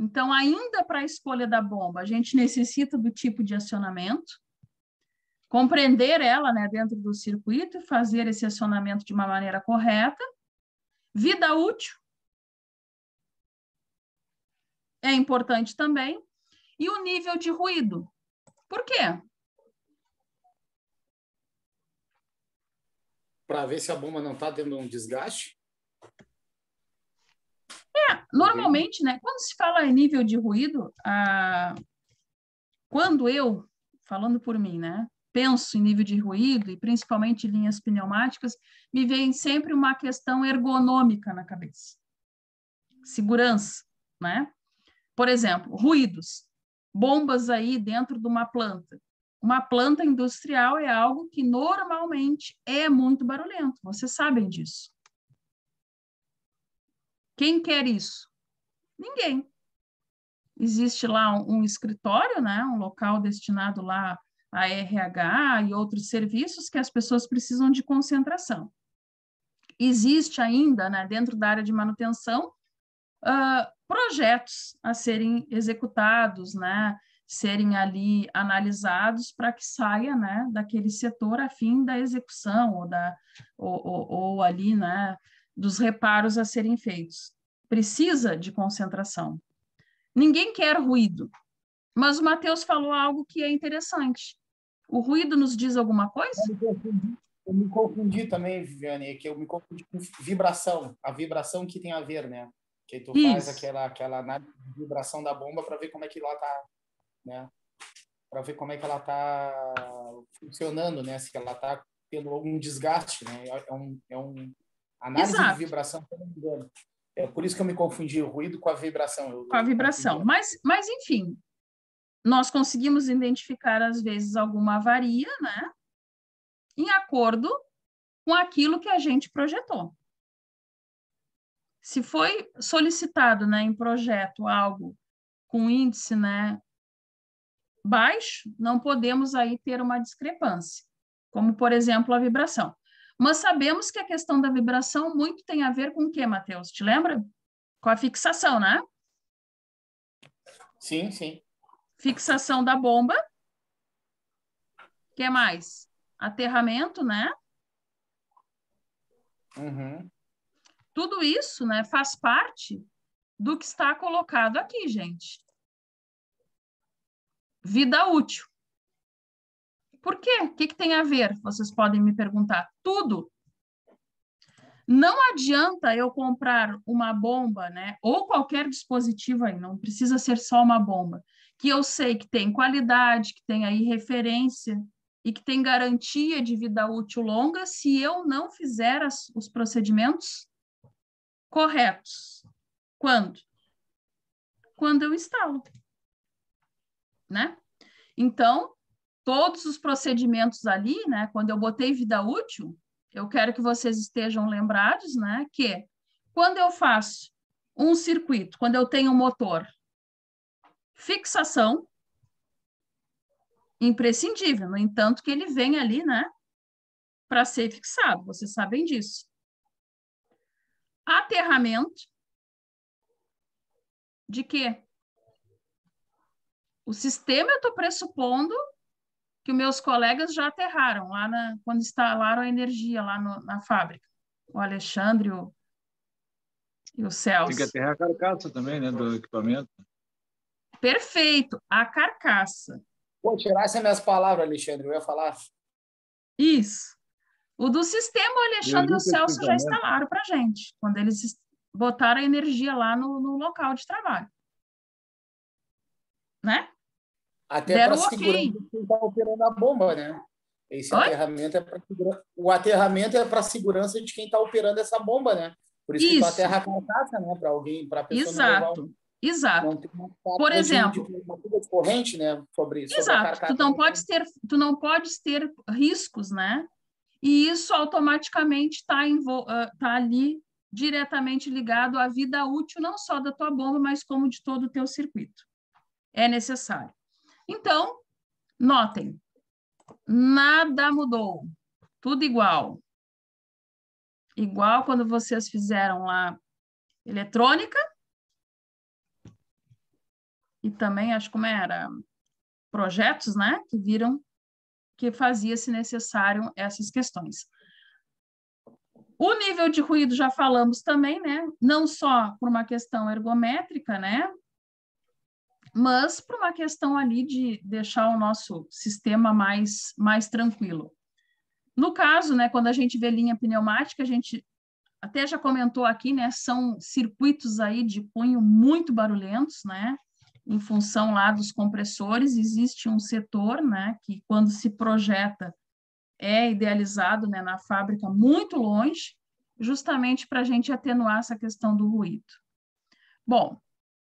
Então, ainda para a escolha da bomba, a gente necessita do tipo de acionamento, compreender ela, né, dentro do circuito e fazer esse acionamento de uma maneira correta. Vida útil é importante também. E o nível de ruído. Por quê? Para ver se a bomba não está dando um desgaste? Normalmente, né, quando se fala em nível de ruído, quando eu, falando por mim, né, penso em nível de ruído, e principalmente linhas pneumáticas, me vem sempre uma questão ergonômica na cabeça. Segurança, né? Por exemplo, ruídos. Bombas aí dentro de uma planta. Uma planta industrial é algo que normalmente é muito barulhento. Vocês sabem disso. Quem quer isso? Ninguém. Existe lá um escritório, né? Um local destinado lá a RH e outros serviços que as pessoas precisam de concentração. Existe ainda, né, dentro da área de manutenção, projetos a serem executados, né, serem ali analisados para que saia, né, daquele setor a fim da execução ou ali, né, dos reparos a serem feitos. Precisa de concentração. Ninguém quer ruído, mas o Matheus falou algo que é interessante. O ruído nos diz alguma coisa? Eu me confundi também, Viviane, que eu me confundi com vibração, a vibração que tem a ver, né? Que tu faz aquela análise de vibração da bomba para ver como é que ela tá, né? Para ver como é que ela tá funcionando, né? Se ela tá tendo algum desgaste, né? É um análise Exato. de vibração, se eu não me engano. É por isso que eu me confundi o ruído com a vibração. Com a vibração. Mas, enfim, nós conseguimos identificar, às vezes, alguma avaria, né? Em acordo com aquilo que a gente projetou. Se foi solicitado, né, em projeto algo com índice, né, baixo, não podemos aí ter uma discrepância, como, por exemplo, a vibração. Mas sabemos que a questão da vibração muito tem a ver com o quê, Matheus? Te lembra? Com a fixação, né? Sim, sim. Fixação da bomba. O que mais? Aterramento, né? Uhum. Tudo isso, né, faz parte do que está colocado aqui, gente. Vida útil. Por quê? O que tem a ver? Vocês podem me perguntar. Tudo. Não adianta eu comprar uma bomba, né, ou qualquer dispositivo aí, não precisa ser só uma bomba, que eu sei que tem qualidade, que tem aí referência e que tem garantia de vida útil longa, se eu não fizer os procedimentos corretos. Quando? Quando eu instalo, né? Então, todos os procedimentos ali, né, quando eu botei vida útil, eu quero que vocês estejam lembrados, né, que quando eu faço um circuito, quando eu tenho um motor, fixação, imprescindível, no entanto que ele vem ali, né, para ser fixado, vocês sabem disso. Aterramento, de quê? O sistema eu estou pressupondo que os meus colegas já aterraram lá quando instalaram a energia lá na fábrica. O Alexandre e o Celso. Tem que aterrar a carcaça também, né, do equipamento. Perfeito, a carcaça. Pô, tirasse as minhas palavras, Alexandre, eu ia falar. Isso. O do sistema, o Alexandre e o Celso já instalaram para a gente, quando eles botaram a energia lá no local de trabalho. Né? Até para segurança de quem está operando a bomba, né? Esse aterramento é para o aterramento é para segurança de quem está operando essa bomba, né? Por isso que tu aterra a carcaça, né? Para alguém, para a pessoa Exato. não Exato. Não tem por exemplo, uma corrente, né? Sobre exato. A carcaça. Tu não podes ter riscos, né? E isso automaticamente está ali diretamente ligado à vida útil, não só da tua bomba, mas como de todo o teu circuito. É necessário. Então, notem, nada mudou, tudo igual. Igual quando vocês fizeram lá eletrônica, e também, acho como era, projetos, né, que viram que fazia-se necessário essas questões. O nível de ruído já falamos também, né, não só por uma questão ergométrica, né, mas por uma questão ali de deixar o nosso sistema mais tranquilo. No caso, né, quando a gente vê linha pneumática, a gente até já comentou aqui, né, são circuitos aí de cunho muito barulhentos, né, em função lá dos compressores. Existe um setor, né, que quando se projeta é idealizado, né, na fábrica muito longe, justamente para a gente atenuar essa questão do ruído. Bom, o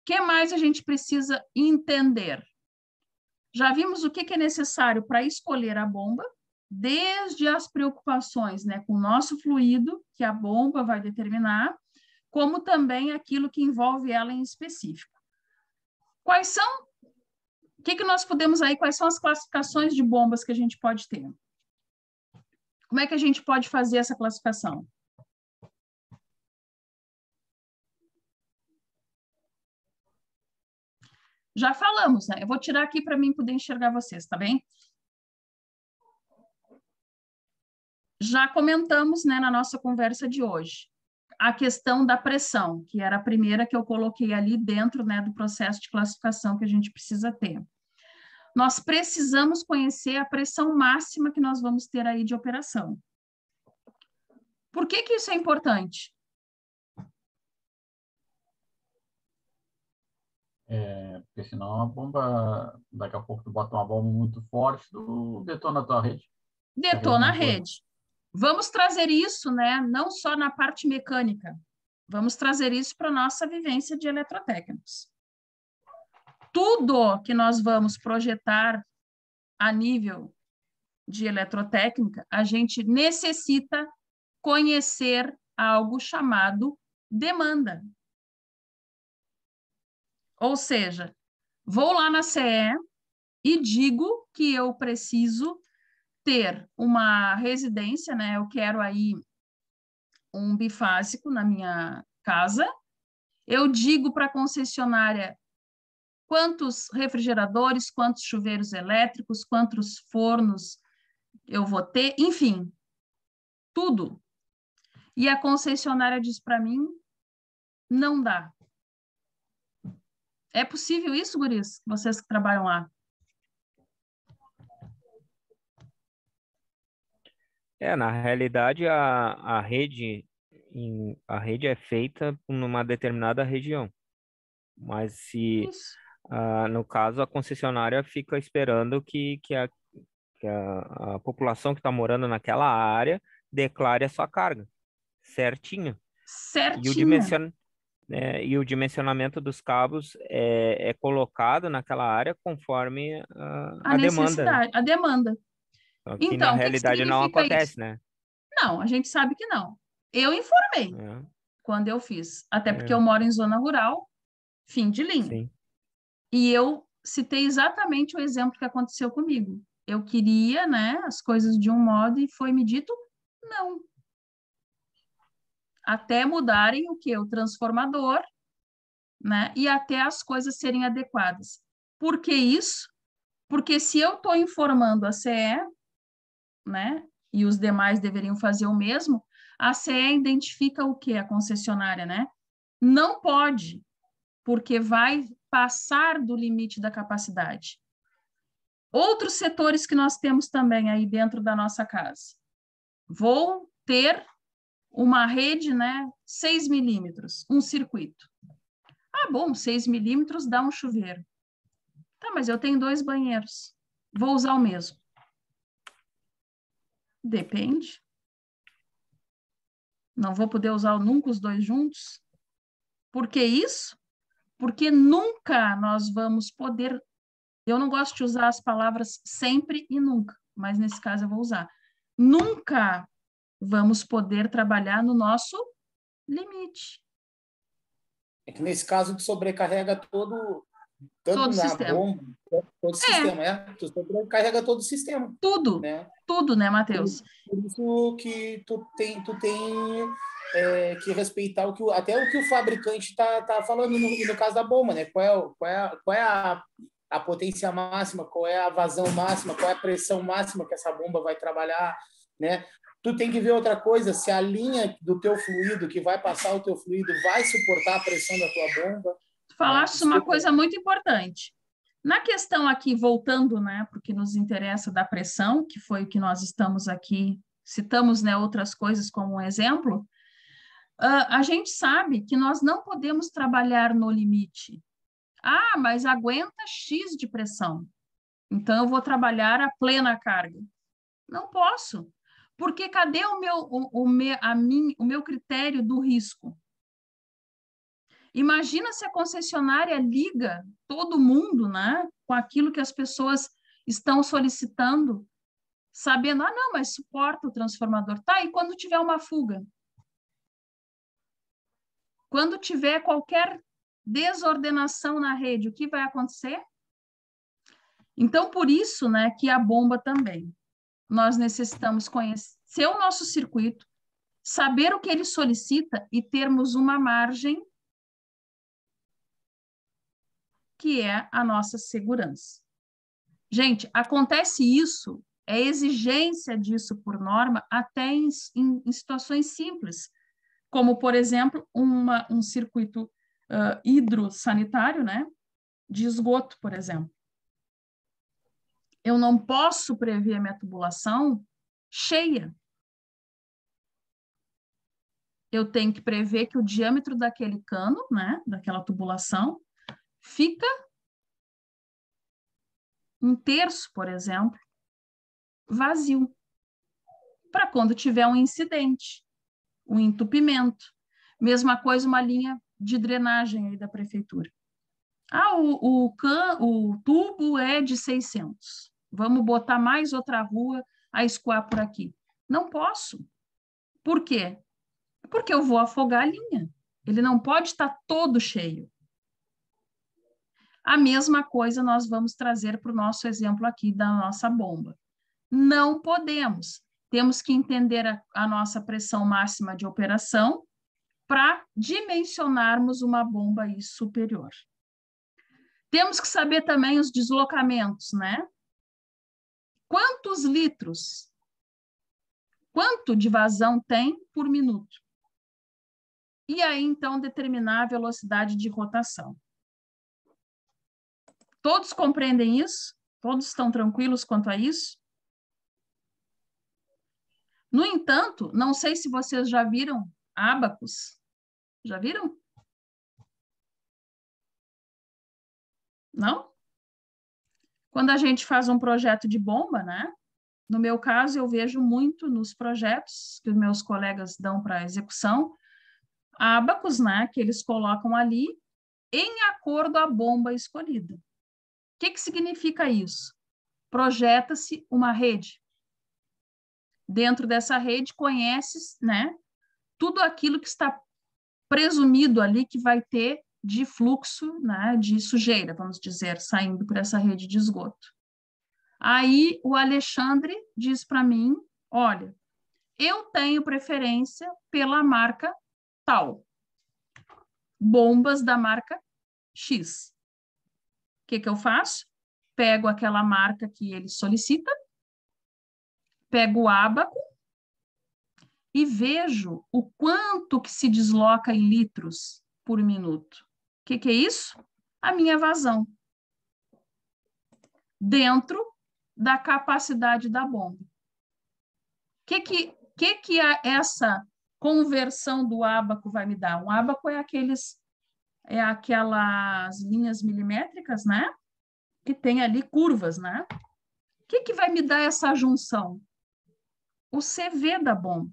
que mais a gente precisa entender? Já vimos o que é necessário para escolher a bomba, desde as preocupações, né, com o nosso fluido, que a bomba vai determinar, como também aquilo que envolve ela em específico. Quais são, o que nós podemos aí, quais são as classificações de bombas que a gente pode ter? Como é que a gente pode fazer essa classificação? Já falamos, né? Eu vou tirar aqui para mim poder enxergar vocês, tá bem? Já comentamos, né, na nossa conversa de hoje, a questão da pressão, que era a primeira que eu coloquei ali dentro, né, do processo de classificação que a gente precisa ter. Nós precisamos conhecer a pressão máxima que nós vamos ter aí de operação. Por que isso é importante? Porque senão a bomba, daqui a pouco tu bota uma bomba muito forte, tu detona a tua rede. Detona a rede. Vamos trazer isso, né, não só na parte mecânica, vamos trazer isso para a nossa vivência de eletrotécnicos. Tudo que nós vamos projetar a nível de eletrotécnica, a gente necessita conhecer algo chamado demanda. Ou seja, vou lá na CE e digo que eu preciso ter uma residência, né? Eu quero aí um bifásico na minha casa. Eu digo para a concessionária quantos refrigeradores, quantos chuveiros elétricos, quantos fornos eu vou ter, enfim, tudo. E a concessionária diz para mim, não dá. É possível isso, guris? Vocês que trabalham lá? Na realidade, a rede é feita numa determinada região. Mas se, no caso, a concessionária fica esperando que a população que está morando naquela área declare a sua carga certinho. Certinho. E o dimensionamento dos cabos é colocado naquela área conforme a demanda. A demanda. Só que na realidade não acontece, isso? né? Não, a gente sabe que não. Eu informei quando eu fiz, até porque eu moro em zona rural, fim de linha. Sim. E eu citei exatamente o exemplo que aconteceu comigo. Eu queria, né, as coisas de um modo e foi me dito não. Até mudarem o que? O transformador, né? E até as coisas serem adequadas. Por que isso? Porque se eu estou informando a CE, né? E os demais deveriam fazer o mesmo, a CE identifica o que? A concessionária, né? Não pode, porque vai passar do limite da capacidade. Outros setores que nós temos também aí dentro da nossa casa. Vou ter uma rede, né, 6 milímetros, um circuito. Ah, bom, 6 milímetros dá um chuveiro. Tá, mas eu tenho 2 banheiros. Vou usar o mesmo. Depende. Não vou poder usar nunca os 2 juntos. Por que isso? Porque nunca nós vamos poder... Eu não gosto de usar as palavras sempre e nunca, mas nesse caso eu vou usar. Nunca vamos poder trabalhar no nosso limite. É que nesse caso tu sobrecarrega todo tanto todo na sistema. bomba, todo sistema, tu carrega todo o sistema. Tudo, né, Matheus? Por isso que tu tem que respeitar até o que o fabricante tá falando no caso da bomba, né? Qual é a potência máxima, qual é a vazão máxima, qual é a pressão máxima que essa bomba vai trabalhar, né? Tu tem que ver outra coisa, se a linha do teu fluido, que vai passar o teu fluido, vai suportar a pressão da tua bomba. Tu falaste uma coisa muito importante. Na questão aqui, voltando, né, porque nos interessa da pressão, que foi o que nós estamos aqui, citamos, né, outras coisas como um exemplo, a gente sabe que nós não podemos trabalhar no limite. Ah, mas aguenta X de pressão, então eu vou trabalhar a plena carga. Não posso, porque cadê o meu critério do risco? Imagina se a concessionária liga todo mundo, né, com aquilo que as pessoas estão solicitando, sabendo, não, mas suporta o transformador. Tá, e quando tiver uma fuga? Quando tiver qualquer desordenação na rede, o que vai acontecer? Então, por isso, né, que a bomba também. Nós necessitamos conhecer o nosso circuito, saber o que ele solicita e termos uma margem que é a nossa segurança. Gente, acontece isso, é exigência disso por norma, até em situações simples, como, por exemplo, um circuito hidrossanitário, né, de esgoto, por exemplo. Eu não posso prever a minha tubulação cheia. Eu tenho que prever que o diâmetro daquele cano, né, daquela tubulação, fica 1/3, por exemplo, vazio, para quando tiver um incidente, um entupimento. Mesma coisa, uma linha de drenagem aí da prefeitura. O tubo é de 600. Vamos botar mais outra rua a escoar por aqui. Não posso. Por quê? Porque eu vou afogar a linha. Ele não pode estar todo cheio. A mesma coisa nós vamos trazer para o nosso exemplo aqui da nossa bomba. Não podemos. Temos que entender a nossa pressão máxima de operação para dimensionarmos uma bomba aí superior. Temos que saber também os deslocamentos, né? Quantos litros? Quanto de vazão tem por minuto? E aí, então, determinar a velocidade de rotação. Todos compreendem isso? Todos estão tranquilos quanto a isso? No entanto, não sei se vocês já viram ábacos. Já viram? Não? Quando a gente faz um projeto de bomba, né? No meu caso, eu vejo muito nos projetos que os meus colegas dão para execução, ábacos, né? Que eles colocam ali em acordo à bomba escolhida. O que significa isso? Projeta-se uma rede. Dentro dessa rede, conhece, né? Tudo aquilo que está presumido ali que vai ter de fluxo, né, de sujeira, vamos dizer, saindo por essa rede de esgoto. Aí o Alexandre diz para mim, olha, eu tenho preferência pela marca tal, bombas da marca X. O que eu faço? Pego aquela marca que ele solicita, pego o ábaco e vejo o quanto que se desloca em litros por minuto. O que é isso? A minha vazão. Dentro da capacidade da bomba. O que essa conversão do ábaco vai me dar? Um ábaco é aquelas linhas milimétricas, né? Que tem ali curvas, né? O que vai me dar essa junção? O CV da bomba.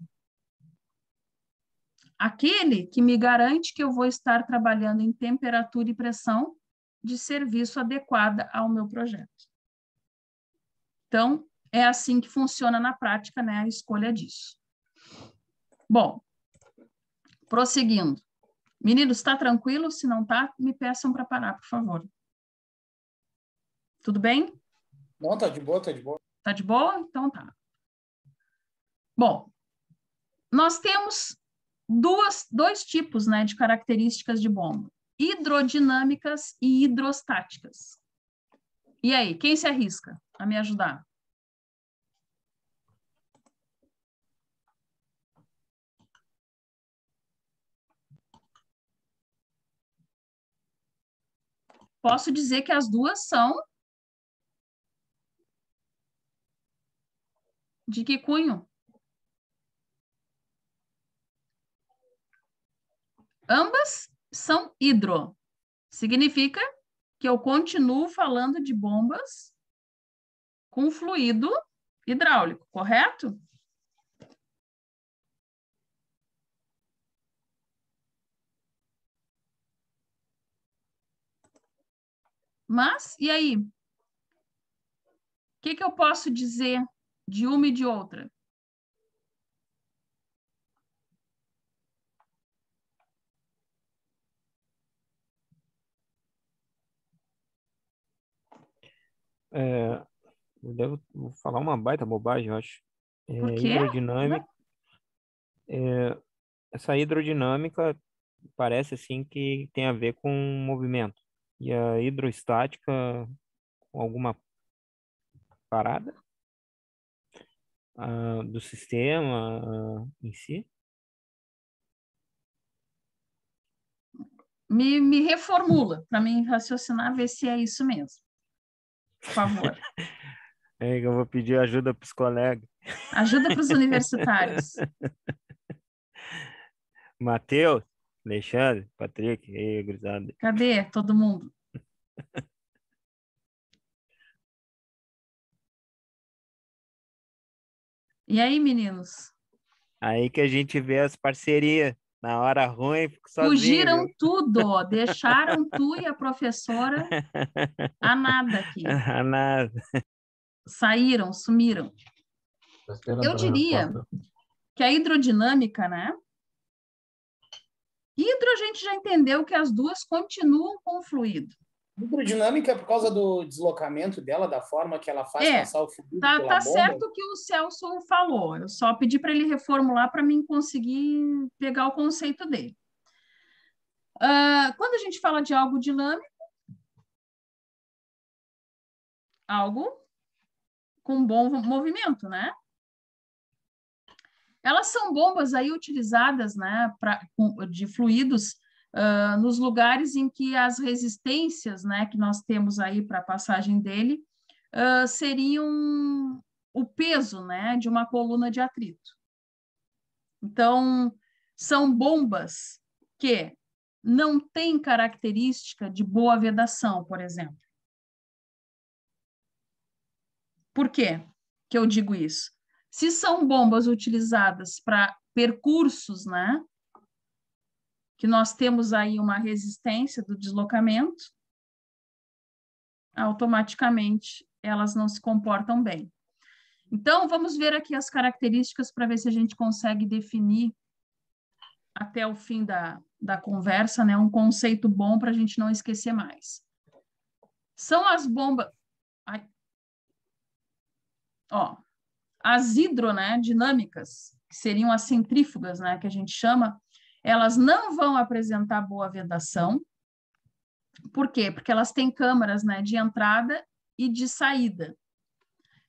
Aquele que me garante que eu vou estar trabalhando em temperatura e pressão de serviço adequada ao meu projeto. Então, é assim que funciona na prática, né, a escolha disso. Bom, prosseguindo. Meninos, está tranquilo? Se não está, me peçam para parar, por favor. Tudo bem? Não, tá de boa, tá de boa. Tá de boa? Então tá. Bom, nós temos dois tipos, né, de características de bomba: hidrodinâmicas e hidrostáticas. E aí, quem se arrisca a me ajudar? Posso dizer que as duas são de que cunho? Ambas são hidro. Significa que eu continuo falando de bombas com fluido hidráulico, correto? Mas, e aí? O que eu posso dizer de uma e de outra? Vou falar uma baita bobagem, eu acho. Por quê? Hidrodinâmica. Essa hidrodinâmica parece assim que tem a ver com movimento. E a hidrostática com alguma parada do sistema em si. Me reformula para mim raciocinar, ver se é isso mesmo. Por favor. Eu vou pedir ajuda para os colegas. Ajuda para os universitários. Matheus, Alexandre, Patrick, ei, gurizada. Cadê todo mundo? E aí, meninos? Aí que a gente vê as parcerias. Na hora ruim, fico sozinho. Fugiram viu? tudo, deixaram tu e a professora a nada aqui. A nada. Saíram, sumiram. Eu diria que a hidrodinâmica, né? Hidro a gente já entendeu que as duas continuam com o fluido. Hidrodinâmica é por causa do deslocamento dela, da forma que ela faz passar o fluido pela tá bomba? certo o que o Celso falou. Eu só pedi para ele reformular para mim conseguir pegar o conceito dele. Quando a gente fala de algo dinâmico, algo com bom movimento, né? Elas são bombas aí utilizadas, né, de fluidos nos lugares em que as resistências, né, que nós temos aí para a passagem dele seriam o peso, né, de uma coluna de atrito. Então, são bombas que não têm característica de boa vedação, por exemplo. Por quê que eu digo isso? Se são bombas utilizadas para percursos, né, que nós temos aí uma resistência do deslocamento, automaticamente elas não se comportam bem. Então, vamos ver aqui as características para ver se a gente consegue definir até o fim da conversa, né, um conceito bom para a gente não esquecer mais. São as bombas... as hidrodinâmicas, que seriam as centrífugas, né, que a gente chama, elas não vão apresentar boa vedação. Por quê? Porque elas têm câmaras, né, de entrada e de saída.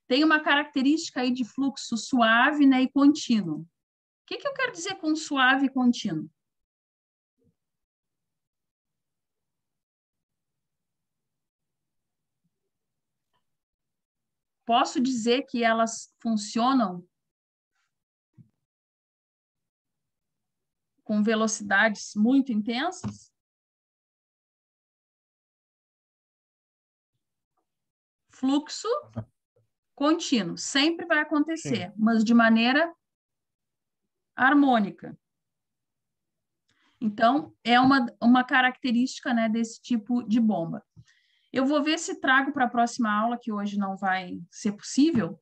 Tem uma característica aí de fluxo suave, né, e contínuo. O que eu quero dizer com suave e contínuo? Posso dizer que elas funcionam com velocidades muito intensas? Fluxo contínuo, sempre vai acontecer, sim, mas de maneira harmônica. Então, é uma característica, né, desse tipo de bomba. Eu vou ver se trago para a próxima aula, que hoje não vai ser possível,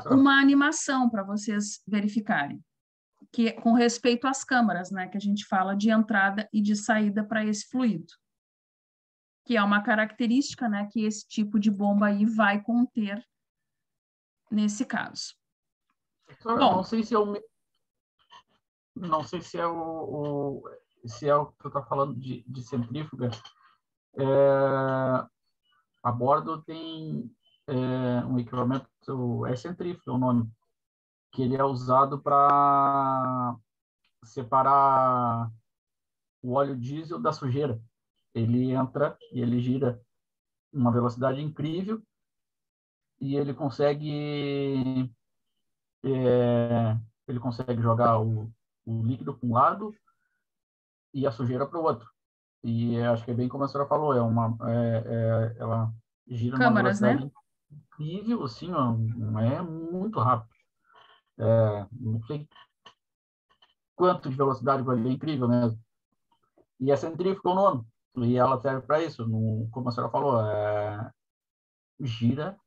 uma animação para vocês verificarem, que com respeito às câmaras, né, que a gente fala de entrada e de saída para esse fluido. que é uma característica, né, que esse tipo de bomba aí vai conter nesse caso. Bom, não sei se é o se é o que tu está falando de centrífuga. A bordo tem um equipamento, é centrífuga o nome, que ele é usado para separar o óleo diesel da sujeira. Ele entra e ele gira uma velocidade incrível e ele consegue jogar o líquido para um lado e a sujeira para o outro. E acho que é bem como a senhora falou, ela gira numa Câmaras, velocidade né? incrível, assim, ó, não é muito rápido. Não sei quanto de velocidade vai ser, incrível mesmo. E é centrífuga o nome, e ela serve para isso, como a senhora falou, gira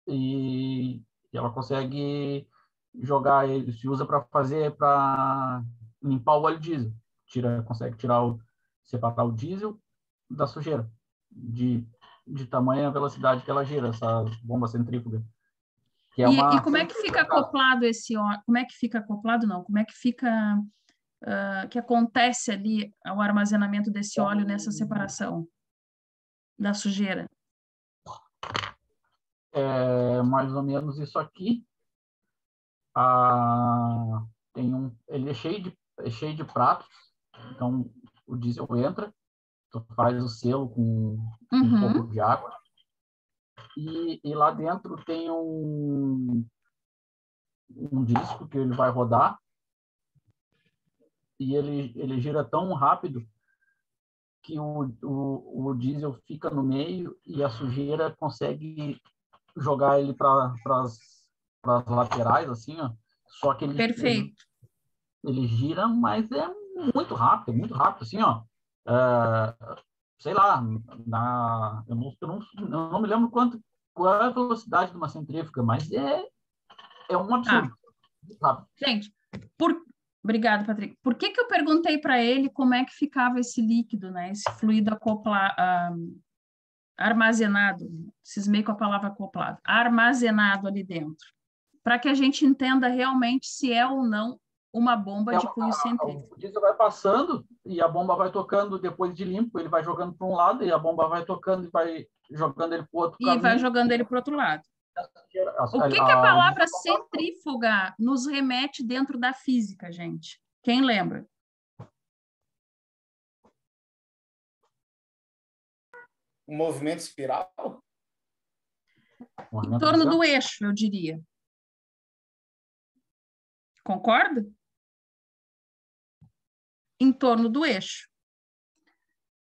e ela consegue jogar, ele se usa para limpar o óleo diesel, consegue separar o diesel da sujeira, de tamanha velocidade que ela gira, essa bomba centrífuga. Que é E como é que fica acoplado esse óleo? Como é que fica acoplado, não? Como é que fica, que acontece ali o armazenamento desse óleo nessa separação da sujeira? É mais ou menos isso aqui. Ele é cheio de pratos, então o diesel entra, tu faz o selo com um pouco de água, e lá dentro tem um disco que ele vai rodar, e ele gira tão rápido que o diesel fica no meio e a sujeira consegue jogar ele para as laterais, assim, ó. Só que Perfeito. ele gira, mas é muito rápido, assim, ó. Sei lá, eu não me lembro qual é a velocidade de uma centrífuga, mas é um absurdo. Gente, obrigada, Patrick. Por que eu perguntei para ele como é que ficava esse líquido, né? Esse fluido armazenado, cismei com a palavra acoplado, armazenado ali dentro, para que a gente entenda realmente se é ou não uma bomba de cunho centrífugo. O diesel vai passando e a bomba vai tocando depois de limpo, ele vai jogando para um lado e a bomba vai tocando e vai jogando ele para o outro caminho. E vai jogando ele para o outro lado. O que a palavra centrífuga nos remete dentro da física, gente? Quem lembra? Um movimento espiral? Em torno do eixo, eu diria. Concorda? Em torno do eixo.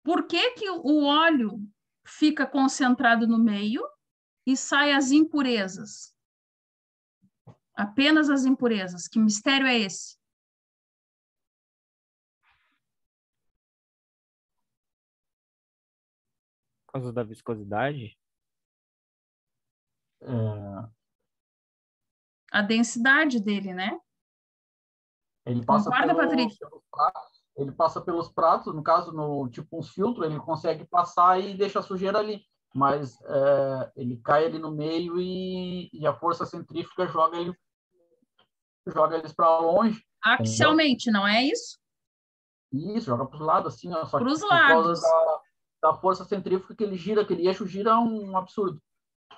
Por que o óleo fica concentrado no meio e sai as impurezas? Apenas as impurezas. Que mistério é esse? Por causa da viscosidade? A densidade dele, né? Concorda, Patrick? Ele passa pelos pratos, no caso, tipo uns filtros, ele consegue passar e deixa a sujeira ali. Mas ele cai ali no meio e a força centrífuga joga eles para longe. Axialmente, entendeu? Não é isso? Isso, joga para os lados, assim, ó, só para os por lados. Causa da força centrífuga que ele gira, aquele eixo gira é um absurdo.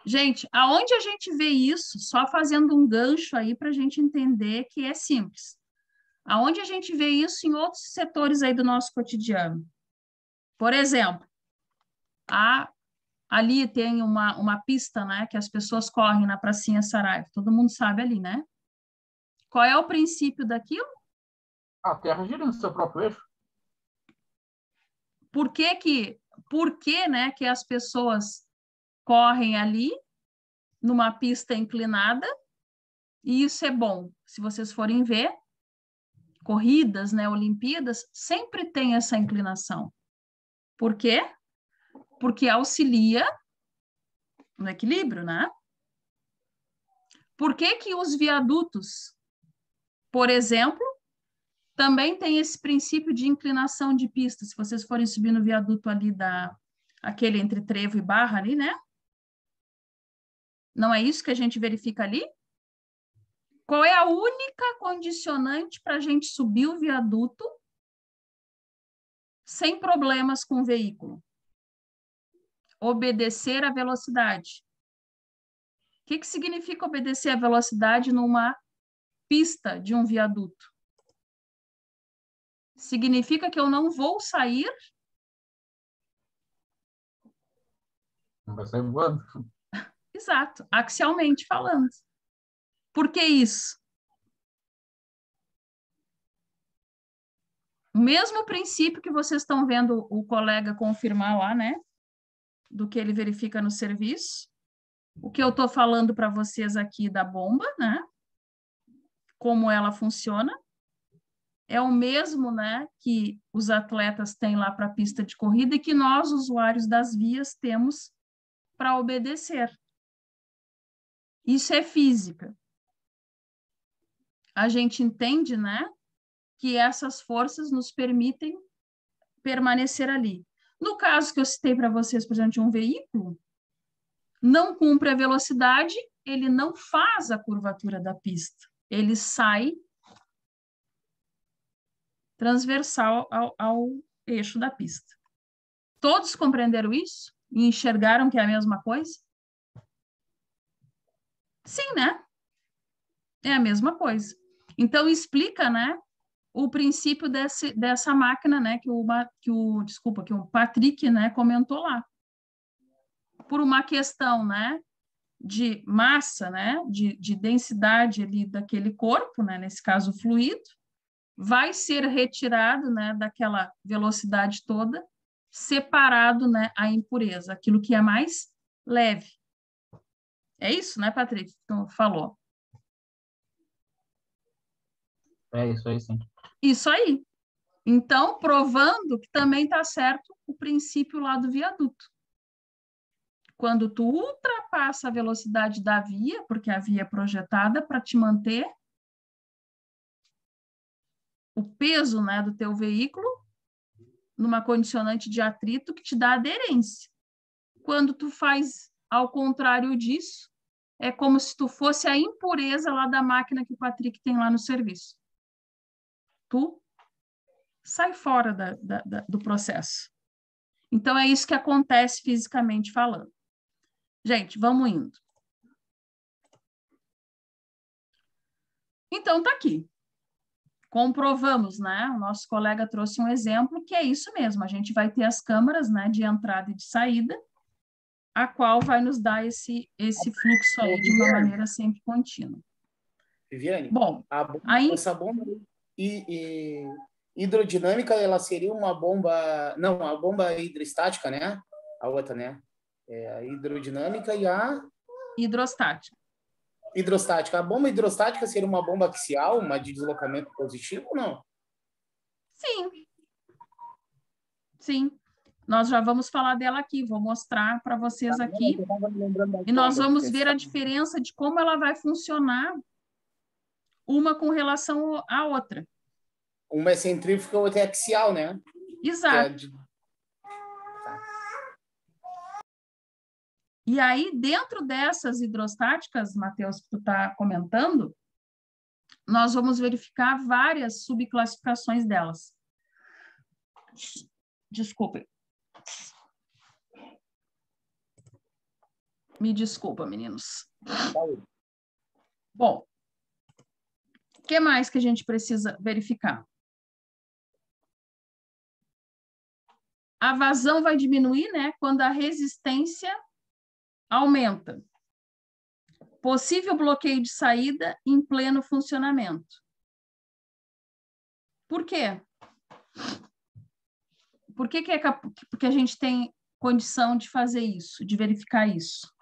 Gente, aonde a gente vê isso, só fazendo um gancho aí para a gente entender que é simples. Aonde a gente vê isso em outros setores aí do nosso cotidiano. Por exemplo, ali tem uma pista, né, que as pessoas correm na pracinha Saraiva. Todo mundo sabe ali, né? Qual é o princípio daquilo? A Terra gira no seu próprio eixo. Por que, né, que as pessoas correm ali numa pista inclinada? E isso é bom. Se vocês forem ver, corridas, né, Olimpíadas, sempre tem essa inclinação. Por quê? Porque auxilia no equilíbrio, né? Por que os viadutos, por exemplo, também tem esse princípio de inclinação de pista? Se vocês forem subir no viaduto ali aquele entre trevo e barra ali, né? Não é isso que a gente verifica ali? Qual é a única condicionante para a gente subir o viaduto sem problemas com o veículo? Obedecer à velocidade. O que significa obedecer à velocidade numa pista de um viaduto? Significa que eu não vou sair... Não vai sair voando. Exato, axialmente falando. Por que isso? O mesmo princípio que vocês estão vendo o colega confirmar lá, né? Do que ele verifica no serviço. O que eu estou falando para vocês aqui da bomba, né? Como ela funciona. É o mesmo, né, que os atletas têm lá para a pista de corrida e que nós, usuários das vias, temos para obedecer. Isso é física. A gente entende, né, que essas forças nos permitem permanecer ali. No caso que eu citei para vocês, por exemplo, de um veículo, não cumpre a velocidade, ele não faz a curvatura da pista. Ele sai transversal ao eixo da pista. Todos compreenderam isso? E enxergaram que é a mesma coisa? Sim, né? É a mesma coisa. Então, explica, né, o princípio dessa máquina, né, que o Patrick, né, comentou lá. Por uma questão, né, de massa, né, de densidade ali daquele corpo, né, nesse caso o fluido, vai ser retirado, né, daquela velocidade toda, separado, né, a impureza, aquilo que é mais leve. É isso, né, Patrick, que tu falou? É isso aí, sim. Isso aí. Então, provando que também está certo o princípio lá do viaduto. Quando tu ultrapassa a velocidade da via, porque a via é projetada para te manter o peso, né, do teu veículo numa condicionante de atrito que te dá aderência. Quando tu faz ao contrário disso, é como se tu fosse a impureza lá da máquina que o Patrick tem lá no serviço. Tu sai fora do processo. Então, é isso que acontece fisicamente falando. Gente, vamos indo. Então, tá aqui. Comprovamos, né? O nosso colega trouxe um exemplo que é isso mesmo. A gente vai ter as câmaras, né, de entrada e de saída, a qual vai nos dar esse fluxo aí de uma maneira sempre contínua. Viviane, bom, essa bomba hidrodinâmica, ela seria uma bomba... Não, a bomba hidrostática, né? A outra, né? É a hidrodinâmica e a... Hidrostática. Hidrostática. A bomba hidrostática seria uma bomba axial, uma de deslocamento positivo ou não? Sim. Sim. Nós já vamos falar dela aqui, vou mostrar para vocês aqui. E nós vamos ver a diferença de como ela vai funcionar uma com relação à outra. Uma é centrífuga, a outra é axial, né? Exato. E aí, dentro dessas hidrostáticas, Matheus, que tu está comentando, nós vamos verificar várias subclassificações delas. Desculpe. Me desculpa, meninos. Bom, o que mais que a gente precisa verificar? A vazão vai diminuir, né, quando a resistência aumenta. Possível bloqueio de saída em pleno funcionamento. Por quê? Porque a gente tem condição de fazer isso, de verificar isso?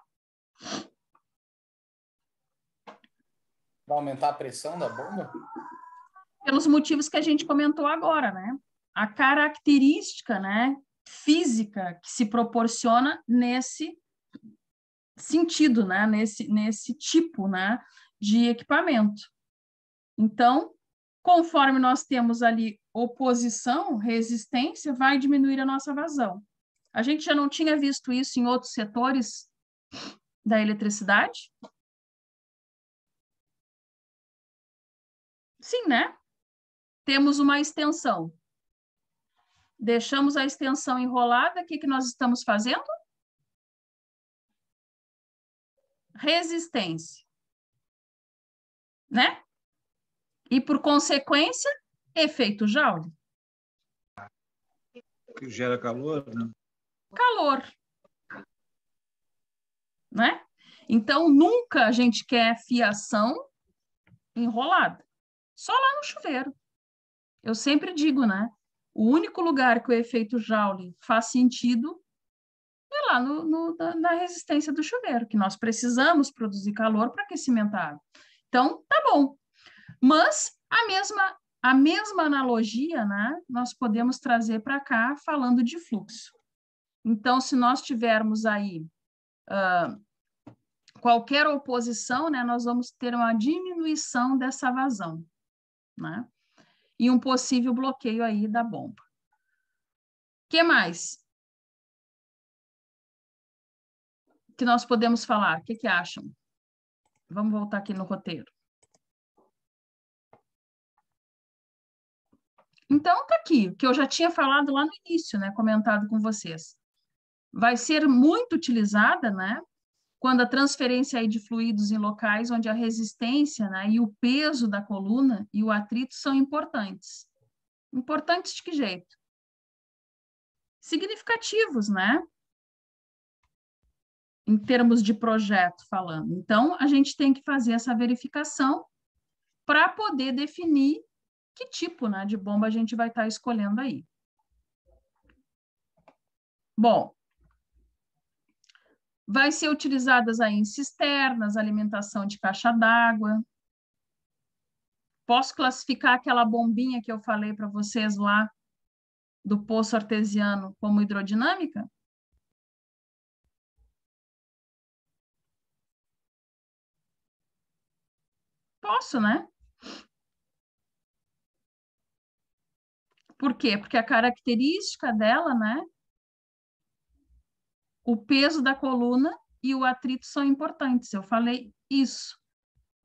Vai aumentar a pressão da bomba? Pelos motivos que a gente comentou agora, né? A característica, né, física que se proporciona nesse sentido, né, nesse tipo, né, de equipamento. Então, conforme nós temos ali oposição, resistência, vai diminuir a nossa vazão. A gente já não tinha visto isso em outros setores da eletricidade? Sim, né? Temos uma extensão. Deixamos a extensão enrolada, o que que nós estamos fazendo? Resistência. Né? E, por consequência, efeito Joule. Que gera calor, né? Calor. Né? Então, nunca a gente quer fiação enrolada. Só lá no chuveiro. Eu sempre digo, né? O único lugar que o efeito Joule faz sentido é lá na resistência do chuveiro, que nós precisamos produzir calor para aquecimento da água. Então, tá bom. Mas a mesma analogia, né, nós podemos trazer para cá falando de fluxo. Então, se nós tivermos aí qualquer oposição, né, nós vamos ter uma diminuição dessa vazão, né? E um possível bloqueio aí da bomba. O que mais que nós podemos falar? O que que acham? Vamos voltar aqui no roteiro. Então, tá aqui, o que eu já tinha falado lá no início, né, comentado com vocês. Vai ser muito utilizada, né, quando a transferência aí de fluidos em locais onde a resistência, né, e o peso da coluna e o atrito são importantes. Importantes de que jeito? Significativos, né? Em termos de projeto falando. Então, a gente tem que fazer essa verificação para poder definir que tipo, né, de bomba a gente vai estar escolhendo aí. Bom, vai ser utilizadas aí em cisternas, alimentação de caixa d'água. Posso classificar aquela bombinha que eu falei para vocês lá do poço artesiano como hidrodinâmica? Posso, né? Por quê? Porque a característica dela, né? O peso da coluna e o atrito são importantes. Eu falei isso.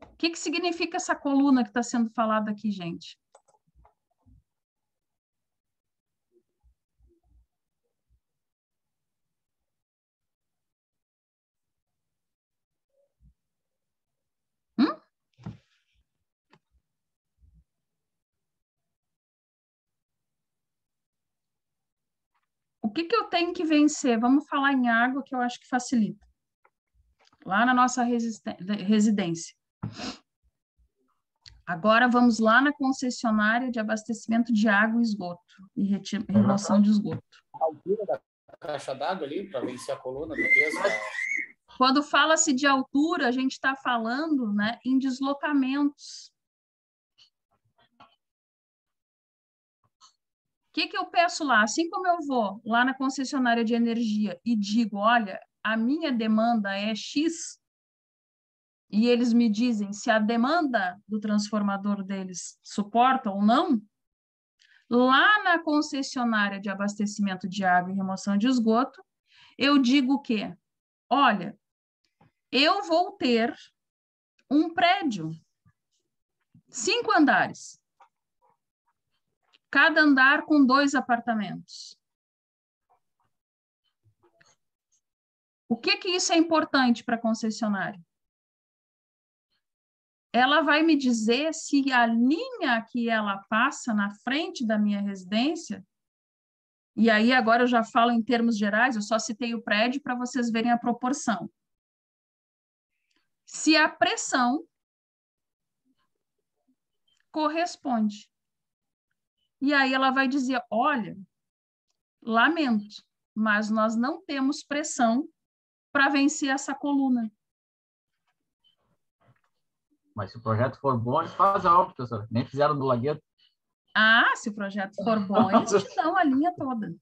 O que que significa essa coluna que está sendo falada aqui, gente? O que que eu tenho que vencer? Vamos falar em água, que eu acho que facilita. Lá na nossa residência. Agora vamos lá na concessionária de abastecimento de água e esgoto e remoção de esgoto. A altura da caixa d'água ali, para vencer a coluna do peso. Quando fala-se de altura, a gente está falando, né, em deslocamentos. O que que eu peço lá? Assim como eu vou lá na concessionária de energia e digo, olha, a minha demanda é X, e eles me dizem se a demanda do transformador deles suporta ou não, lá na concessionária de abastecimento de água e remoção de esgoto, eu digo o quê? Olha, eu vou ter um prédio, 5 andares, cada andar com 2 apartamentos. O que que isso é importante para a concessionária? Ela vai me dizer se a linha que ela passa na frente da minha residência, e aí agora eu já falo em termos gerais, eu só citei o prédio para vocês verem a proporção. Se a pressão corresponde. E aí ela vai dizer, olha, lamento, mas nós não temos pressão para vencer essa coluna. Mas se o projeto for bom, eles fazem algo, professor. Nem fizeram no Lagueto. Ah, se o projeto for bom, eles te dão a linha toda.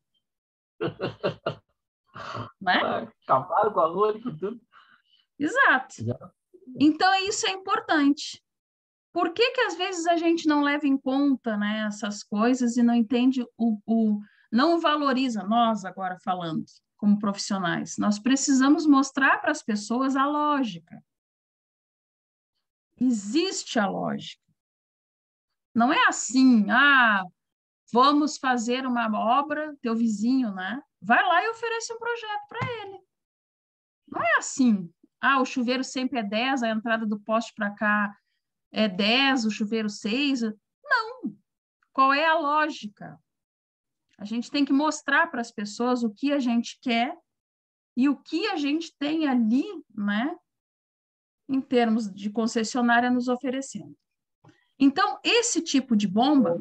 Né? Acabaram com a lua e com tudo. Exato. Então, isso é importante. Por que que às vezes a gente não leva em conta, né, essas coisas e não entende não valoriza, nós agora falando como profissionais, nós precisamos mostrar para as pessoas a lógica. Existe a lógica. Não é assim, vamos fazer uma obra, teu vizinho, né? Vai lá e oferece um projeto para ele. Não é assim. O chuveiro sempre é 10, a entrada do poste para cá é 10, o chuveiro 6. Não. Qual é a lógica? A gente tem que mostrar para as pessoas o que a gente quer e o que a gente tem ali, né? Em termos de concessionária nos oferecendo. Então, esse tipo de bomba...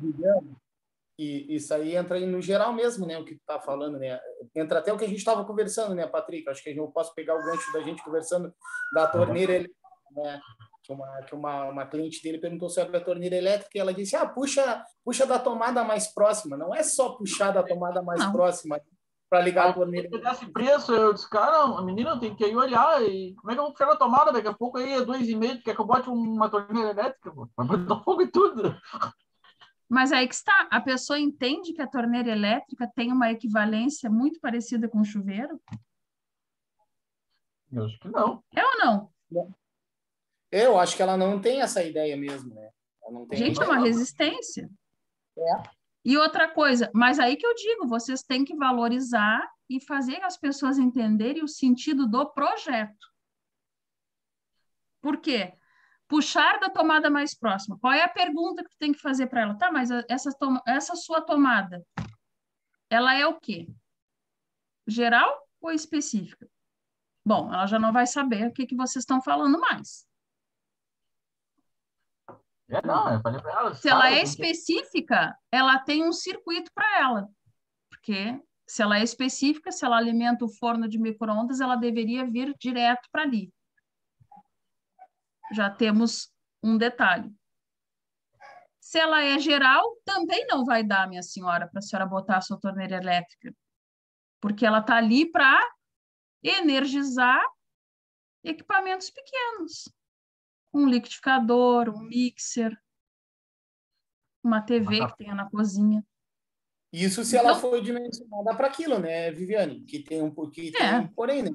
E isso aí entra no geral mesmo, né? O que tu tá falando, né? Entra até o que a gente estava conversando, né, Patrick? Acho que eu posso pegar o gancho da gente conversando da torneira elétrica, né? Que uma cliente dele perguntou sobre a torneira elétrica e ela disse, puxa da tomada mais próxima. Não é só puxar da tomada mais próxima para ligar a torneira. Se desse preço, eu disse, cara, a menina tem que ir olhar e como é que eu vou puxar na tomada? Daqui a pouco aí é 2,5, quer que eu bote uma torneira elétrica? Vai botar fogo e tudo. Mas aí que está, a pessoa entende que a torneira elétrica tem uma equivalência muito parecida com o chuveiro? Eu acho que não. É ou não? Eu acho que ela não tem essa ideia mesmo, né? Ela não tem Gente, é uma resistência. É. E outra coisa, mas aí que eu digo, vocês têm que valorizar e fazer as pessoas entenderem o sentido do projeto. Por quê? Puxar da tomada mais próxima. Qual é a pergunta que tu tem que fazer para ela? Tá, mas essa sua tomada, ela é o quê? Geral ou específica? Bom, ela já não vai saber o que vocês estão falando mais. Eu falei para ela. Se ela é específica, ela tem um circuito para ela. Porque se ela é específica, se ela alimenta o forno de micro-ondas, ela deveria vir direto para ali. Já temos um detalhe. Se ela é geral, também não vai dar, minha senhora, para a senhora botar a sua torneira elétrica. Porque ela está ali para energizar equipamentos pequenos. Um liquidificador, um mixer, uma TV que tenha na cozinha. Isso se ela for dimensionada para aquilo, né, Viviane? Que tem um porém, né?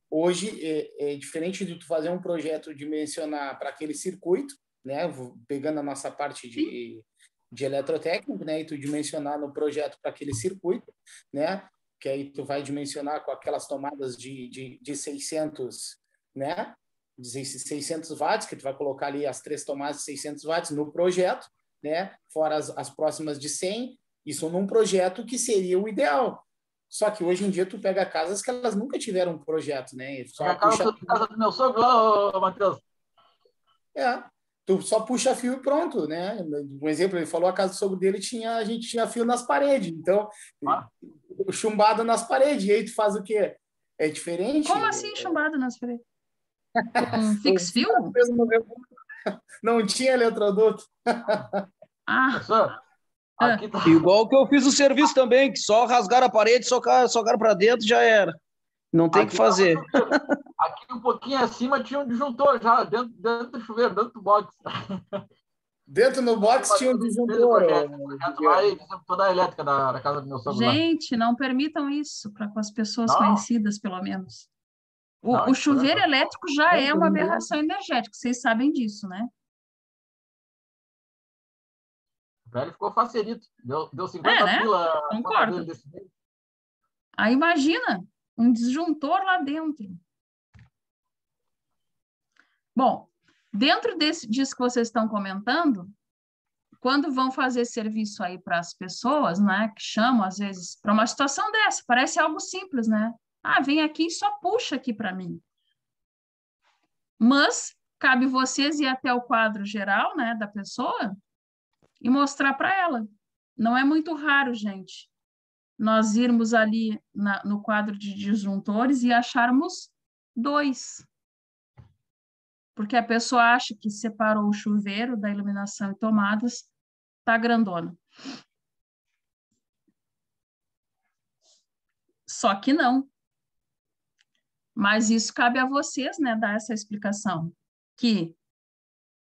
Hoje, é diferente de tu fazer um projeto dimensionar para aquele circuito, né? Pegando a nossa parte de eletrotécnico, né? E tu dimensionar no projeto para aquele circuito, né? Que aí tu vai dimensionar com aquelas tomadas de 600, né? De 600 watts, que tu vai colocar ali as 3 tomadas de 600 watts no projeto, né? Fora as próximas de 100, isso num projeto que seria o ideal. Só que hoje em dia tu pega casas que elas nunca tiveram um projeto, né? A casa do meu sogro lá, Matheus. Tu só puxa fio e pronto, né? Um exemplo, ele falou a casa do sogro dele a gente tinha fio nas paredes, então chumbado nas paredes, e aí tu faz o quê? É diferente? Como assim chumbado nas paredes? Um fix fio? Não tinha eletroduto. Tá... Igual que eu fiz o serviço também, que só rasgaram a parede, socaram para dentro, já era. Não tem o que fazer. Aqui um pouquinho acima tinha um disjuntor já, dentro do chuveiro, dentro do box. Dentro no box tinha um disjuntor. Toda a elétrica da casa do meu sogro. Gente, não permitam isso para com as pessoas conhecidas, pelo menos. O chuveiro elétrico já é uma aberração energética, vocês sabem disso, né? O velho ficou facerito. Deu 50 né? pila. Concordo. Aí imagina, um disjuntor lá dentro. Bom, dentro disso que vocês estão comentando, quando vão fazer serviço aí para as pessoas, né, que chamam às vezes para uma situação dessa, parece algo simples, né? Vem aqui e só puxa aqui para mim. Mas cabe vocês ir até o quadro geral, né, da pessoa e mostrar para ela. Não é muito raro, gente, nós irmos ali no quadro de disjuntores e acharmos 2. Porque a pessoa acha que separou o chuveiro da iluminação e tomadas, tá grandona. Só que não. Mas isso cabe a vocês, né, dar essa explicação. Que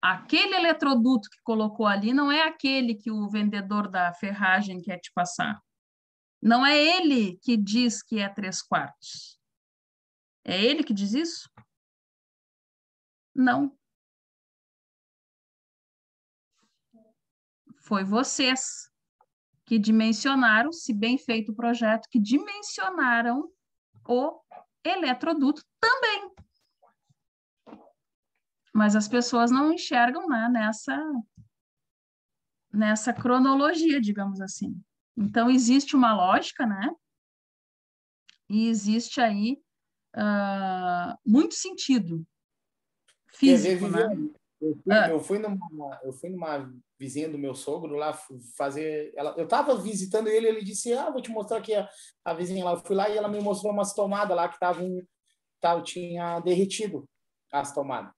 aquele eletroduto que colocou ali não é aquele que o vendedor da ferragem quer te passar. Não é ele que diz que é 3/4. É ele que diz isso? Não. Foi vocês que dimensionaram, se bem feito o projeto, que dimensionaram o eletroduto também. Mas as pessoas não enxergam, né, nessa cronologia, digamos assim. Então, existe uma lógica, né? E existe aí muito sentido físico, né? Eu fui numa vizinha do meu sogro lá fazer... eu estava visitando ele disse, vou te mostrar aqui a vizinha lá. Eu fui lá e ela me mostrou umas tomadas lá que tinha derretido as tomadas.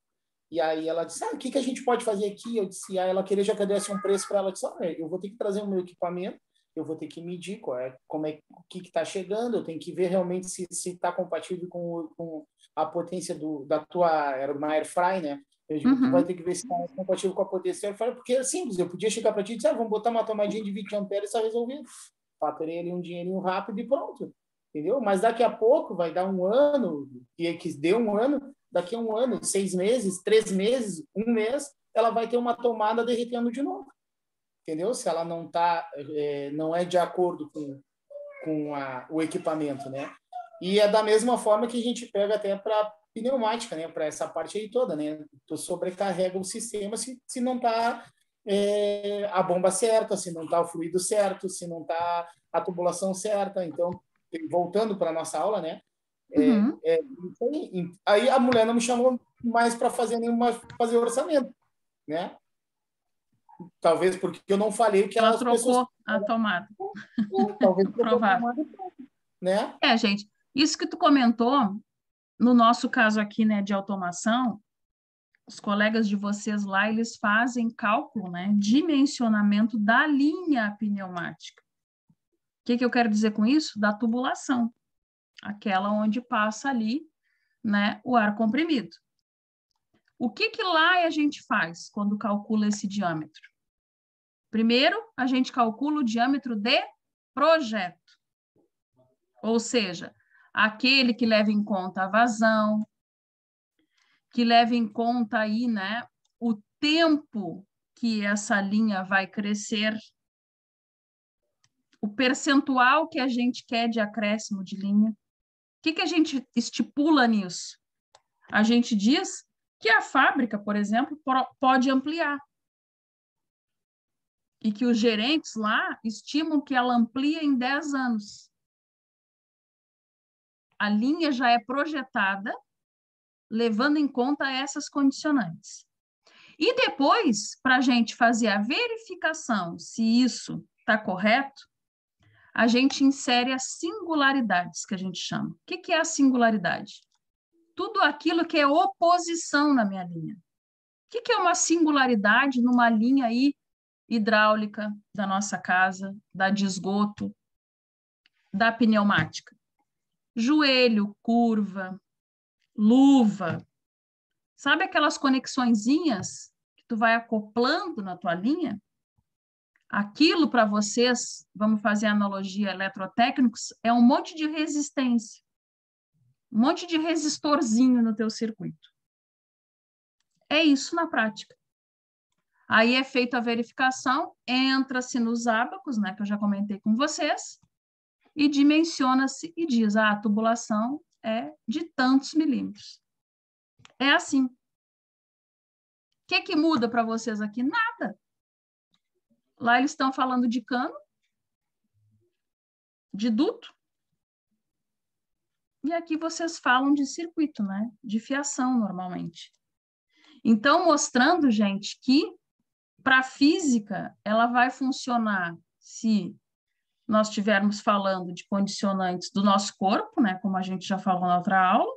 E aí ela disse, o que a gente pode fazer aqui? Eu disse, aí ela queria já que eu desse um preço para ela. Eu disse, eu vou ter que trazer o meu equipamento, eu vou ter que medir o que está chegando, eu tenho que ver realmente se está compatível com a potência da tua... Era uma air fry, né? Eu digo, tu vai ter que ver se está compatível com a potência da air fry, porque é simples, eu podia chegar para ti e dizer, vamos botar uma tomadinha de 20 amperes e está resolvido. Faturei ali um dinheirinho rápido e pronto. Entendeu? Mas daqui a pouco vai dar um ano, e que deu um ano, daqui a um ano, 6 meses, 3 meses, 1 mês, ela vai ter uma tomada derretendo de novo. Entendeu? Se ela não é de acordo com o equipamento, né? E é da mesma forma que a gente pega até para pneumática, né? Para essa parte aí toda, né? Tu sobrecarrega o sistema se não está a bomba certa, se não está o fluido certo, se não está a tubulação certa. Então, voltando para a nossa aula, né? Aí a mulher não me chamou mais para fazer orçamento, né? Talvez porque eu não falei que ela trocou a tomada. Talvez provável, né? Gente, isso que tu comentou, no nosso caso aqui, né, de automação, os colegas de vocês lá, eles fazem cálculo, né, dimensionamento da linha pneumática. O que eu quero dizer com isso? Da tubulação, aquela onde passa ali, né, o ar comprimido. O que lá a gente faz quando calcula esse diâmetro? Primeiro, a gente calcula o diâmetro de projeto, ou seja, aquele que leva em conta a vazão, que leva em conta aí, né, o tempo que essa linha vai crescer, o percentual que a gente quer de acréscimo de linha. O que a gente estipula nisso? A gente diz que a fábrica, por exemplo, pode ampliar. E que os gerentes lá estimam que ela amplia em 10 anos. A linha já é projetada levando em conta essas condicionantes. E depois, para a gente fazer a verificação se isso está correto, a gente insere as singularidades, que a gente chama. O que é a singularidade? Tudo aquilo que é oposição na minha linha. O que é uma singularidade numa linha aí hidráulica da nossa casa, da de esgoto, da pneumática? Joelho, curva, luva. Sabe aquelas conexõezinhas que tu vai acoplando na tua linha? Aquilo para vocês, vamos fazer analogia eletrotécnicos, é um monte de resistência. Um monte de resistorzinho no teu circuito. É isso na prática. Aí é feita a verificação, entra-se nos ábacos, né, que eu já comentei com vocês, e dimensiona-se e diz, a tubulação é de tantos milímetros. É assim. O que muda para vocês aqui? Nada. Lá eles estão falando de cano, de duto, e aqui vocês falam de circuito, né? De fiação, normalmente. Então, mostrando, gente, que para a física, ela vai funcionar se nós estivermos falando de condicionantes do nosso corpo, né? Como a gente já falou na outra aula.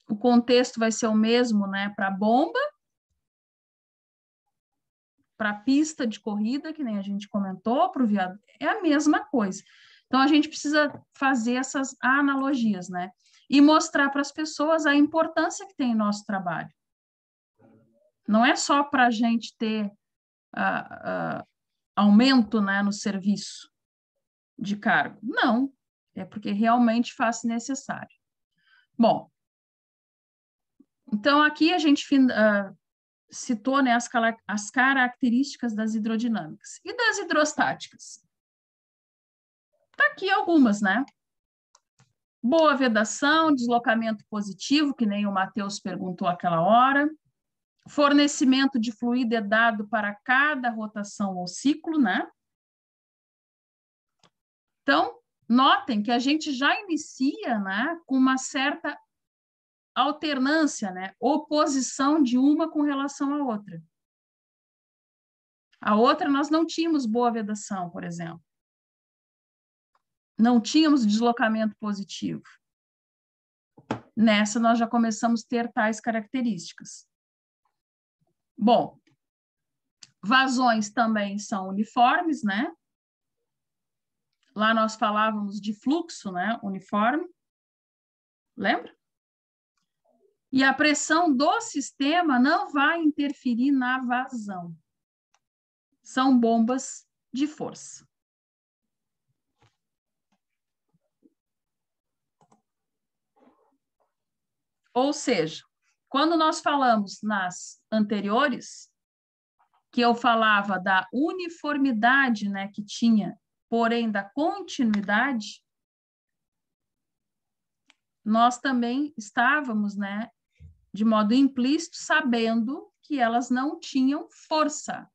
O contexto vai ser o mesmo, né? Para a bomba, para a pista de corrida, que nem a gente comentou, para o viaduto, é a mesma coisa. Então, a gente precisa fazer essas analogias, né? E mostrar para as pessoas a importância que tem em nosso trabalho. Não é só para a gente ter aumento, né, no serviço. de cargo? Não, é porque realmente faz necessário. Bom, então aqui a gente citou, né, as características das hidrodinâmicas. E das hidrostáticas? Tá aqui algumas, né? Boa vedação, deslocamento positivo, que nem o Matheus perguntou aquela hora. Fornecimento de fluido é dado para cada rotação ou ciclo, né? Então, notem que a gente já inicia, né, com uma certa alternância, né? Oposição de uma com relação à outra. A outra nós não tínhamos boa vedação, por exemplo. Não tínhamos deslocamento positivo. Nessa nós já começamos a ter tais características. Bom, vazões também são uniformes, né? Lá nós falávamos de fluxo, né? Uniforme. Lembra? E a pressão do sistema não vai interferir na vazão. São bombas de força. Ou seja, quando nós falamos nas anteriores, que eu falava da uniformidade, né, que tinha, porém da continuidade, nós também estávamos, né, de modo implícito, sabendo que elas não tinham força.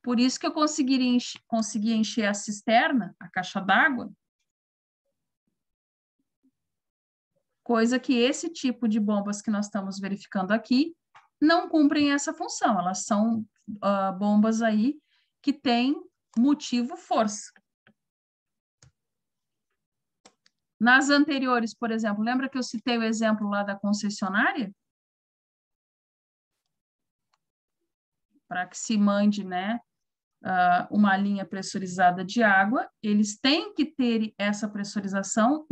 Por isso que eu conseguia encher a cisterna, a caixa d'água, coisa que esse tipo de bombas que nós estamos verificando aqui não cumprem essa função. Elas são bombas aí que têm motivo força. Nas anteriores, por exemplo, lembra que eu citei o exemplo lá da concessionária? Para que se mande, né, uma linha pressurizada de água, eles têm que ter essa pressurização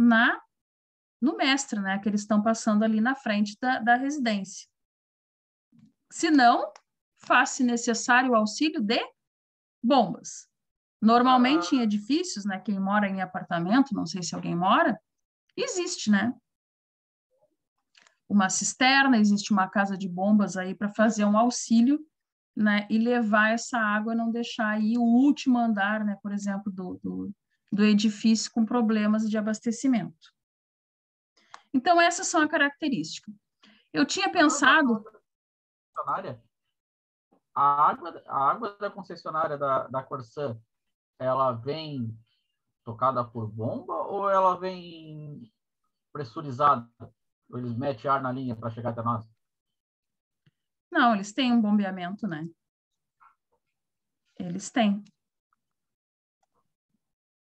no mestre, né, que eles estão passando ali na frente da residência. Se não, faz-se necessário o auxílio de bombas. Normalmente em edifícios, né, quem mora em apartamento, não sei se alguém mora, existe, né? Uma cisterna, existe uma casa de bombas aí para fazer um auxílio, né, e levar essa água, não deixar aí o último andar, né, por exemplo, do edifício com problemas de abastecimento. Então, essas são as características. Eu tinha pensado... A água da concessionária da Corsã, ela vem tocada por bomba ou ela vem pressurizada? Ou eles metem ar na linha para chegar até nós? Não, eles têm um bombeamento, né? Eles têm.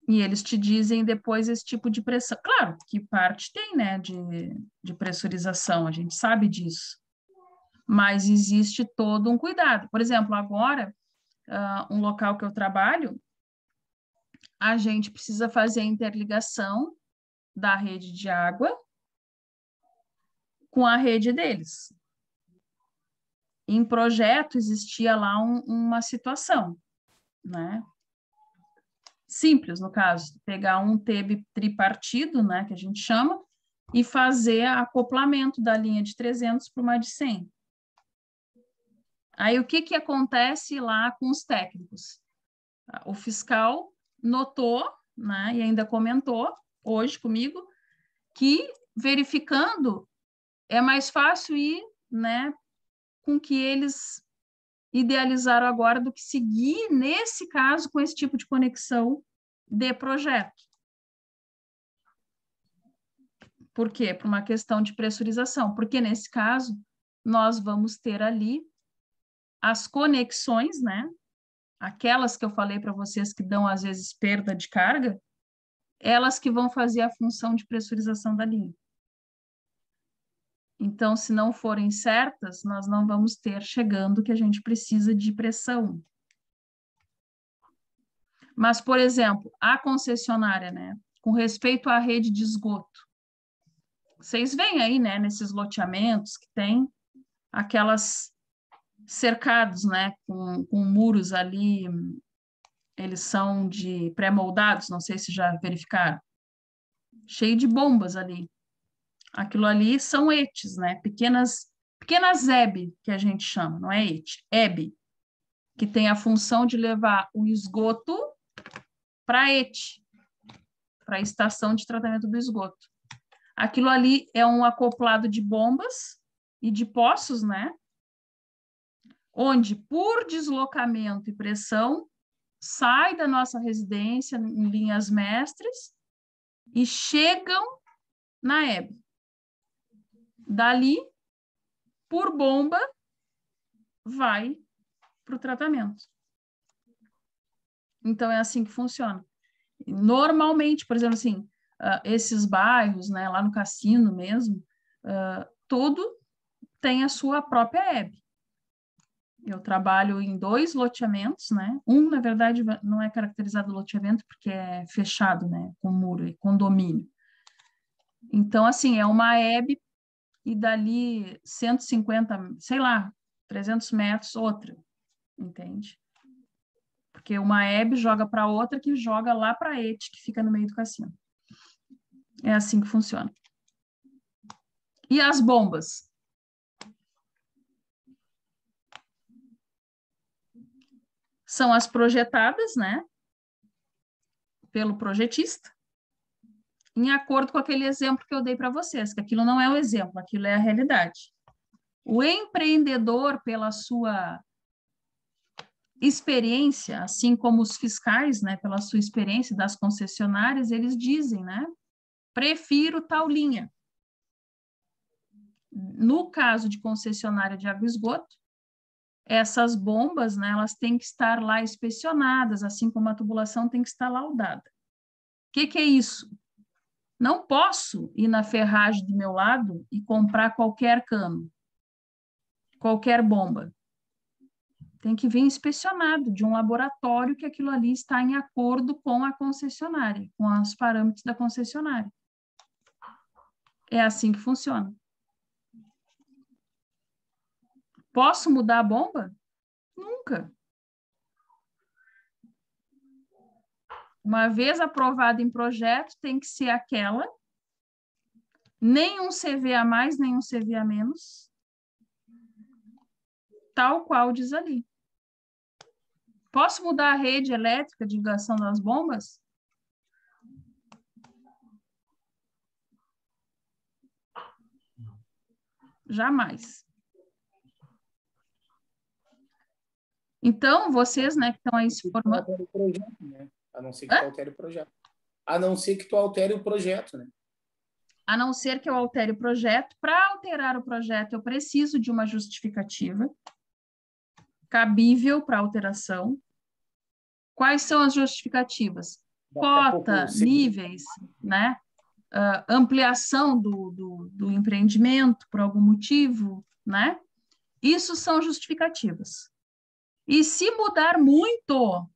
E eles te dizem depois esse tipo de pressão. Claro que parte tem, né, de pressurização, a gente sabe disso. Mas existe todo um cuidado. Por exemplo, agora, um local que eu trabalho, a gente precisa fazer a interligação da rede de água com a rede deles. Em projeto existia lá uma situação, né? Simples, no caso, pegar um TEB tripartido, né, que a gente chama, e fazer acoplamento da linha de 300 para uma de 100. Aí, o que acontece lá com os técnicos? O fiscal notou, né, e ainda comentou hoje comigo, que verificando é mais fácil ir, né, com que eles idealizaram agora do que seguir, nesse caso, com esse tipo de conexão de projeto. Por quê? Por uma questão de pressurização. Porque, nesse caso, nós vamos ter ali as conexões, né? Aquelas que eu falei para vocês que dão, às vezes, perda de carga, elas que vão fazer a função de pressurização da linha. Então, se não forem certas, nós não vamos ter chegando que a gente precisa de pressão. Mas, por exemplo, a concessionária, né, com respeito à rede de esgoto, vocês veem aí, né, nesses loteamentos que tem aquelas cercados, né, com muros ali eles são de pré-moldados, não sei se já verificaram, cheio de bombas ali. Aquilo ali são etes, né? Pequenas EB, que a gente chama, não é ete, EB, que tem a função de levar o esgoto para ete, para a estação de tratamento do esgoto. Aquilo ali é um acoplado de bombas e de poços, né? Onde, por deslocamento e pressão, sai da nossa residência em linhas mestres e chegam na EB. Dali, por bomba, vai para o tratamento. Então, é assim que funciona. Normalmente, por exemplo, assim, esses bairros, né, lá no Cassino mesmo, tudo tem a sua própria EB. Eu trabalho em 2 loteamentos, né? Um, na verdade, não é caracterizado loteamento porque é fechado, né? Com muro e condomínio. Então, assim, é uma EB e dali 150, sei lá, 300 metros, outra, entende? Porque uma EB joga para outra que joga lá para a ET, que fica no meio do cassino. É assim que funciona. E as bombas? São as projetadas, né? Pelo projetista, em acordo com aquele exemplo que eu dei para vocês, que aquilo não é o exemplo, aquilo é a realidade. O empreendedor, pela sua experiência, assim como os fiscais, né, pela sua experiência das concessionárias, eles dizem, né, prefiro tal linha. No caso de concessionária de água e esgoto, essas bombas, né, elas têm que estar lá inspecionadas, assim como a tubulação tem que estar laudada. O que é isso? Não posso ir na ferragem do meu lado e comprar qualquer cano, qualquer bomba. Tem que vir inspecionado de um laboratório que aquilo ali está em acordo com a concessionária, com os parâmetros da concessionária. É assim que funciona. Posso mudar a bomba? Nunca. Uma vez aprovada em projeto, tem que ser aquela, nem um CV a mais, nem um CV a menos, tal qual diz ali. Posso mudar a rede elétrica de ligação das bombas? Jamais. Então, vocês, né, que estão aí se formando... A não ser que tu altere o projeto. A não ser que tu altere o projeto, né? A não ser que eu altere o projeto. Para alterar o projeto, eu preciso de uma justificativa cabível para alteração. Quais são as justificativas? Cota, níveis, né? Ampliação do empreendimento por algum motivo, né? Isso são justificativas. E se mudar muito,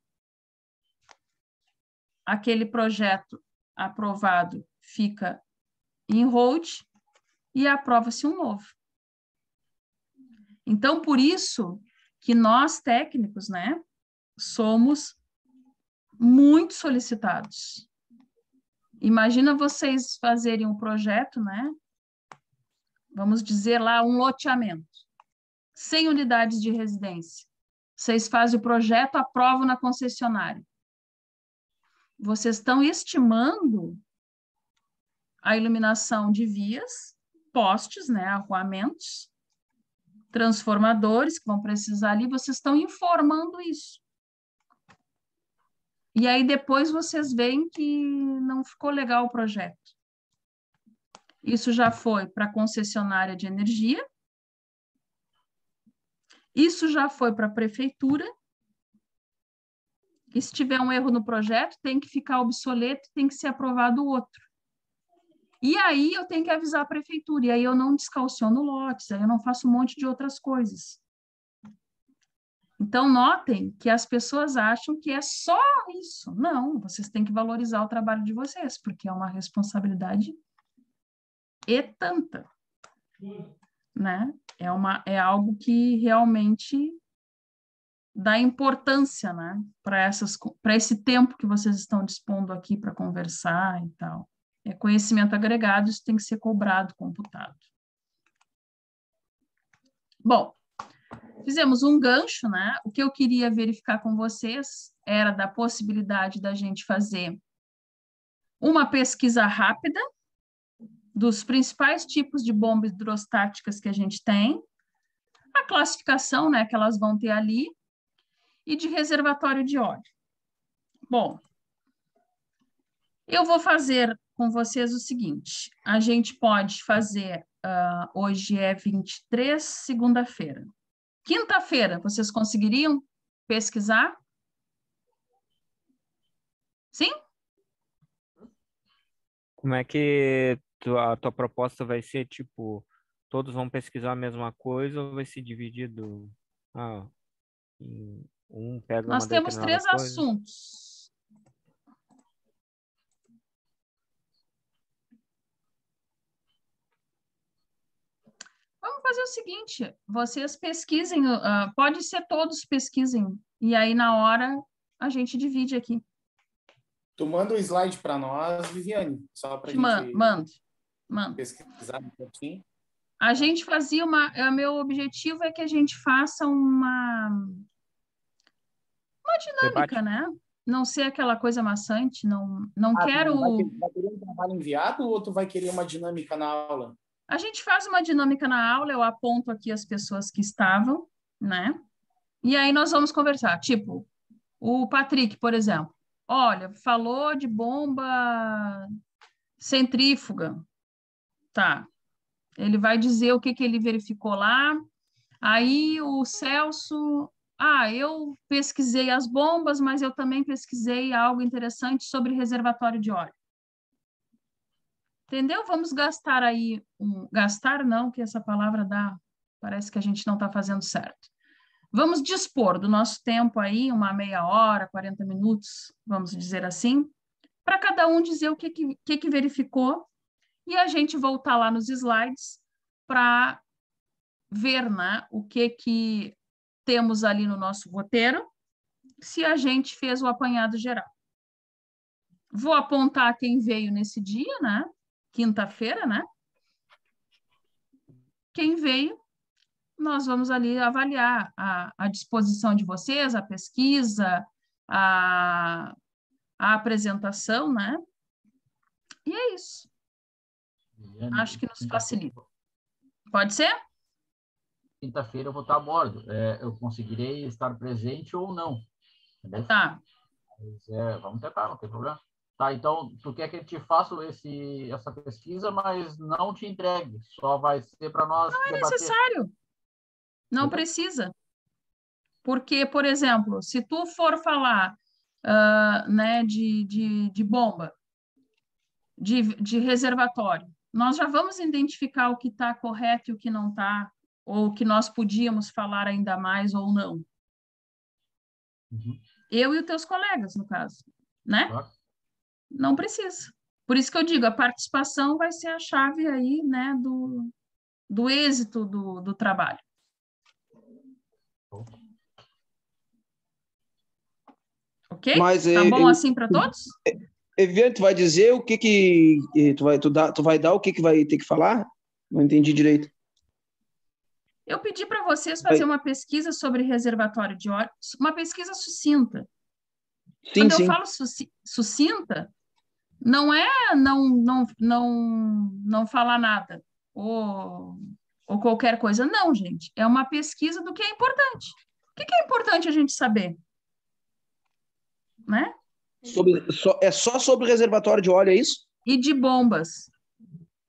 aquele projeto aprovado fica em hold e aprova-se um novo. Então, por isso que nós, técnicos, né, somos muito solicitados. Imagina vocês fazerem um projeto, né, vamos dizer lá, um loteamento, 100 unidades de residência. Vocês fazem o projeto, aprovam na concessionária. Vocês estão estimando a iluminação de vias, postes, né, arruamentos, transformadores que vão precisar ali, vocês estão informando isso. E aí depois vocês veem que não ficou legal o projeto. Isso já foi para a concessionária de energia, isso já foi para a prefeitura, e se tiver um erro no projeto, tem que ficar obsoleto, tem que ser aprovado outro. E aí eu tenho que avisar a prefeitura, e aí eu não descalciono lotes, aí eu não faço um monte de outras coisas. Então, notem que as pessoas acham que é só isso. Não, vocês têm que valorizar o trabalho de vocês, porque é uma responsabilidade e tanta, né? É algo que realmente da importância, né, para esse tempo que vocês estão dispondo aqui para conversar e tal. É conhecimento agregado, isso tem que ser cobrado, computado. Bom, fizemos um gancho, né? O que eu queria verificar com vocês era da possibilidade da gente fazer uma pesquisa rápida dos principais tipos de bombas hidrostáticas que a gente tem, a classificação, né, que elas vão ter ali, e de reservatório de óleo. Bom, eu vou fazer com vocês o seguinte, a gente pode fazer, hoje é 23, segunda-feira. Quinta-feira, vocês conseguiriam pesquisar? Sim? Como é que a tua proposta vai ser, tipo, todos vão pesquisar a mesma coisa ou vai ser dividido? Um pega Nós uma temos determinada 3 coisa? assuntos. Vamos fazer o seguinte, vocês pesquisem, pode ser todos pesquisem, e aí na hora a gente divide aqui. Tu manda o slide para nós, Viviane, só para a gente Mando. pesquisar um pouquinho. A gente fazia meu objetivo é que a gente faça uma dinâmica, Debate. né? Não ser aquela coisa maçante, não quero... Vai querer um trabalho enviado ou tu vai querer uma dinâmica na aula? A gente faz uma dinâmica na aula, eu aponto aqui as pessoas que estavam, né? E aí nós vamos conversar. Tipo, o Patrick, por exemplo. Olha, falou de bomba centrífuga. Tá. Ele vai dizer o que ele verificou lá. Aí o Celso... eu pesquisei as bombas, mas eu também pesquisei algo interessante sobre reservatório de óleo. Entendeu? Vamos gastar aí... Gastar não, que essa palavra parece que a gente não está fazendo certo. Vamos dispor do nosso tempo aí, uma meia hora, 40 minutos, vamos dizer assim, para cada um dizer o que verificou e a gente voltar lá nos slides para ver, né, o que temos ali no nosso roteiro, se a gente fez o apanhado geral. Vou apontar quem veio nesse dia, né? Quinta-feira, né? Quem veio, nós vamos ali avaliar a disposição de vocês, a pesquisa, a apresentação, né? E é isso. Acho que nos facilita. Pode ser? Quinta-feira eu vou estar a bordo. Eu conseguirei estar presente ou não. Entendeu? Tá. Mas, vamos tentar, não tem problema. Tá, então, tu quer que eu te faça essa pesquisa, mas não te entregue. Só vai ser para nós debater. Não é debater. necessário. Não precisa. Porque, por exemplo, se tu for falar né, de bomba, de reservatório, nós já vamos identificar o que está correto e o que não está, ou o que nós podíamos falar ainda mais ou não. Uhum. Eu e os teus colegas, no caso, né? Claro. Não precisa. Por isso que eu digo, a participação vai ser a chave aí, né, do êxito do trabalho. Ok? Mas, tá bom assim para todos? Viviane, tu vai dizer o que tu vai dar o que vai ter que falar? Não entendi direito. Eu pedi para vocês fazer uma pesquisa sobre reservatório de óleo, uma pesquisa sucinta. Sim, Quando eu falo sucinta, não é não falar nada ou qualquer coisa. Não, gente. É uma pesquisa do que é importante. O que é importante a gente saber? Né? É só sobre reservatório de óleo, é isso? E de bombas.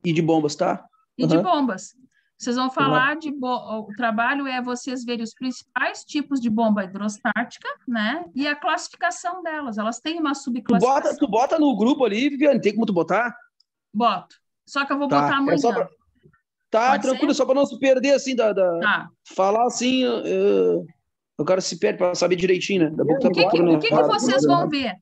E de bombas, tá? E de bombas. Vocês vão falar o trabalho é vocês verem os principais tipos de bomba hidrostática, né? E a classificação delas. Elas têm uma subclassificação. Tu bota no grupo ali, Viviane, tem como tu botar? Boto. Só que eu vou botar amanhã. Tá, pode tranquilo, ser? Só para não se perder, assim, Tá. Falar assim, o cara se perde para saber direitinho, né? O que vocês vão ver?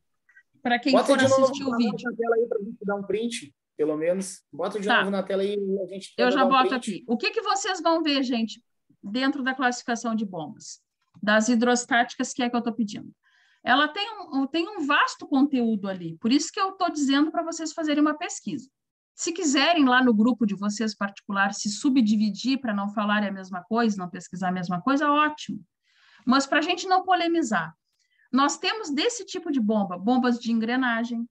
Para quem for assistir o vídeo. Bota na tela aí para a gente dar um print. Pelo menos, bota de novo na tela aí e a gente... Eu já boto aqui. O que vocês vão ver, gente, dentro da classificação de bombas? das hidrostáticas, que é que eu estou pedindo. Ela tem um vasto conteúdo ali, por isso que eu estou dizendo para vocês fazerem uma pesquisa. Se quiserem lá no grupo de vocês particular se subdividir para não falarem a mesma coisa, não pesquisar a mesma coisa, ótimo. Mas para a gente não polemizar, nós temos desse tipo de bomba, bombas de engrenagem.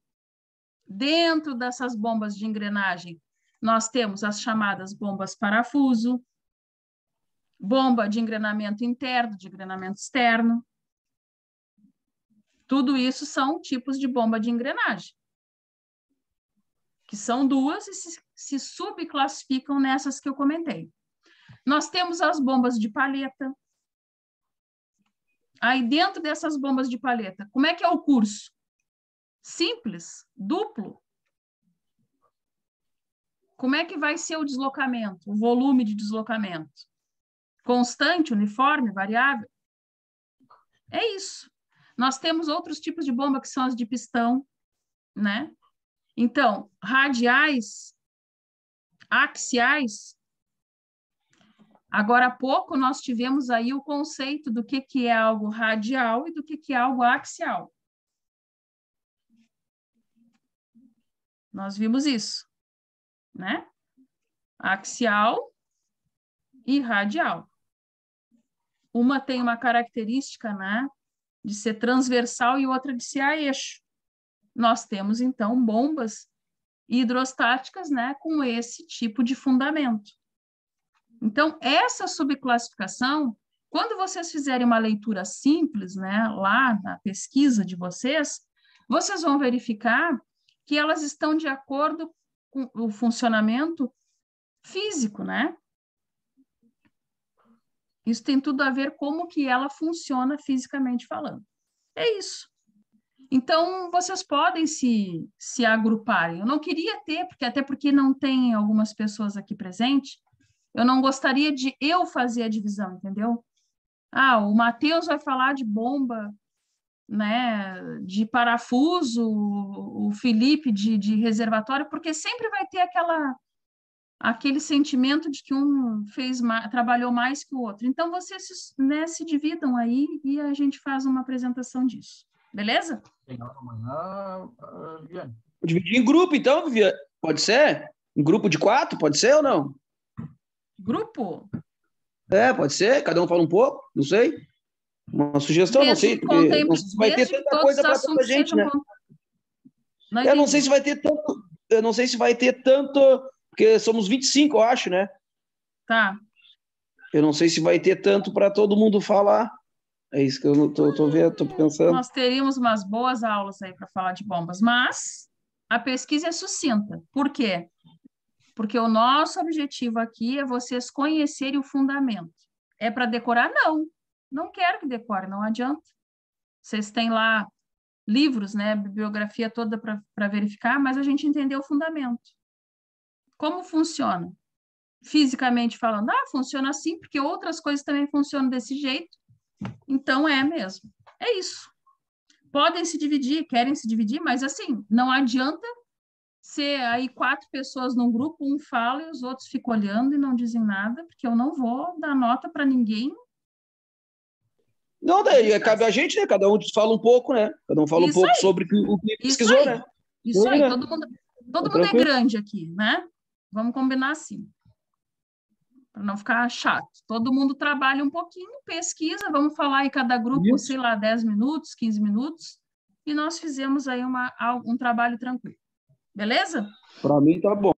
Dentro dessas bombas de engrenagem, nós temos as chamadas bombas parafuso, bomba de engrenamento interno, de engrenamento externo. Tudo isso são tipos de bomba de engrenagem, que são duas e se subclassificam nessas que eu comentei. Nós temos as bombas de paleta. Aí, dentro dessas bombas de paleta, como é que é o curso? Simples, duplo. Como é que vai ser o deslocamento, o volume de deslocamento? Constante, uniforme, variável? É isso. Nós temos outros tipos de bomba, que são as de pistão, né? Então, radiais, axiais. Agora há pouco nós tivemos aí o conceito do que é algo radial e do que é algo axial. Nós vimos isso, né? Axial e radial. Uma tem uma característica, né, de ser transversal e outra de ser a eixo. Nós temos, então, bombas hidrostáticas, né, com esse tipo de fundamento. Então, essa subclassificação, quando vocês fizerem uma leitura simples, né, lá na pesquisa de vocês, vocês vão verificar que elas estão de acordo com o funcionamento físico, né? Isso tem tudo a ver como que ela funciona fisicamente falando. É isso. Então, vocês podem se agruparem. Eu não queria ter, até porque não tem algumas pessoas aqui presentes, eu não gostaria de eu fazer a divisão, entendeu? Ah, o Matheus vai falar de bomba, né, de parafuso, o Felipe de reservatório, porque sempre vai ter aquele sentimento de que um trabalhou mais que o outro. Então, vocês, né, se dividam aí e a gente faz uma apresentação disso. Beleza? Dividir em grupo, então, Viviane? Pode ser? Em grupo de 4, pode ser ou não? Grupo? É, pode ser. Cada um fala um pouco, não sei. Uma sugestão, não sei, porque não sei se vai ter tanta coisa para tanta gente, né? Eu não sei se vai ter tanto, porque somos 25, eu acho, né? Tá. Eu não sei se vai ter tanto para todo mundo falar. É isso que eu tô vendo, tô pensando. Nós teríamos umas boas aulas aí para falar de bombas, mas a pesquisa é sucinta. Por quê? Porque o nosso objetivo aqui é vocês conhecerem o fundamento. É para decorar? Não. Não quero que decore, não adianta. Vocês têm lá livros, né, bibliografia toda para verificar, mas a gente entendeu o fundamento. Como funciona? Fisicamente falando, funciona assim, porque outras coisas também funcionam desse jeito. Então, é mesmo. É isso. Podem se dividir, querem se dividir, mas assim, não adianta ser aí 4 pessoas num grupo, um fala e os outros ficam olhando e não dizem nada, porque eu não vou dar nota para ninguém. Não, daí cabe a gente, né? Cada um fala um pouco, né? Cada um fala um pouco sobre o que pesquisou, né? Isso aí, todo mundo é grande aqui, né? Vamos combinar assim, para não ficar chato. Todo mundo trabalha um pouquinho, pesquisa, vamos falar em cada grupo, sei lá, 10 minutos, 15 minutos, e nós fizemos aí um trabalho tranquilo. Beleza? Para mim tá bom.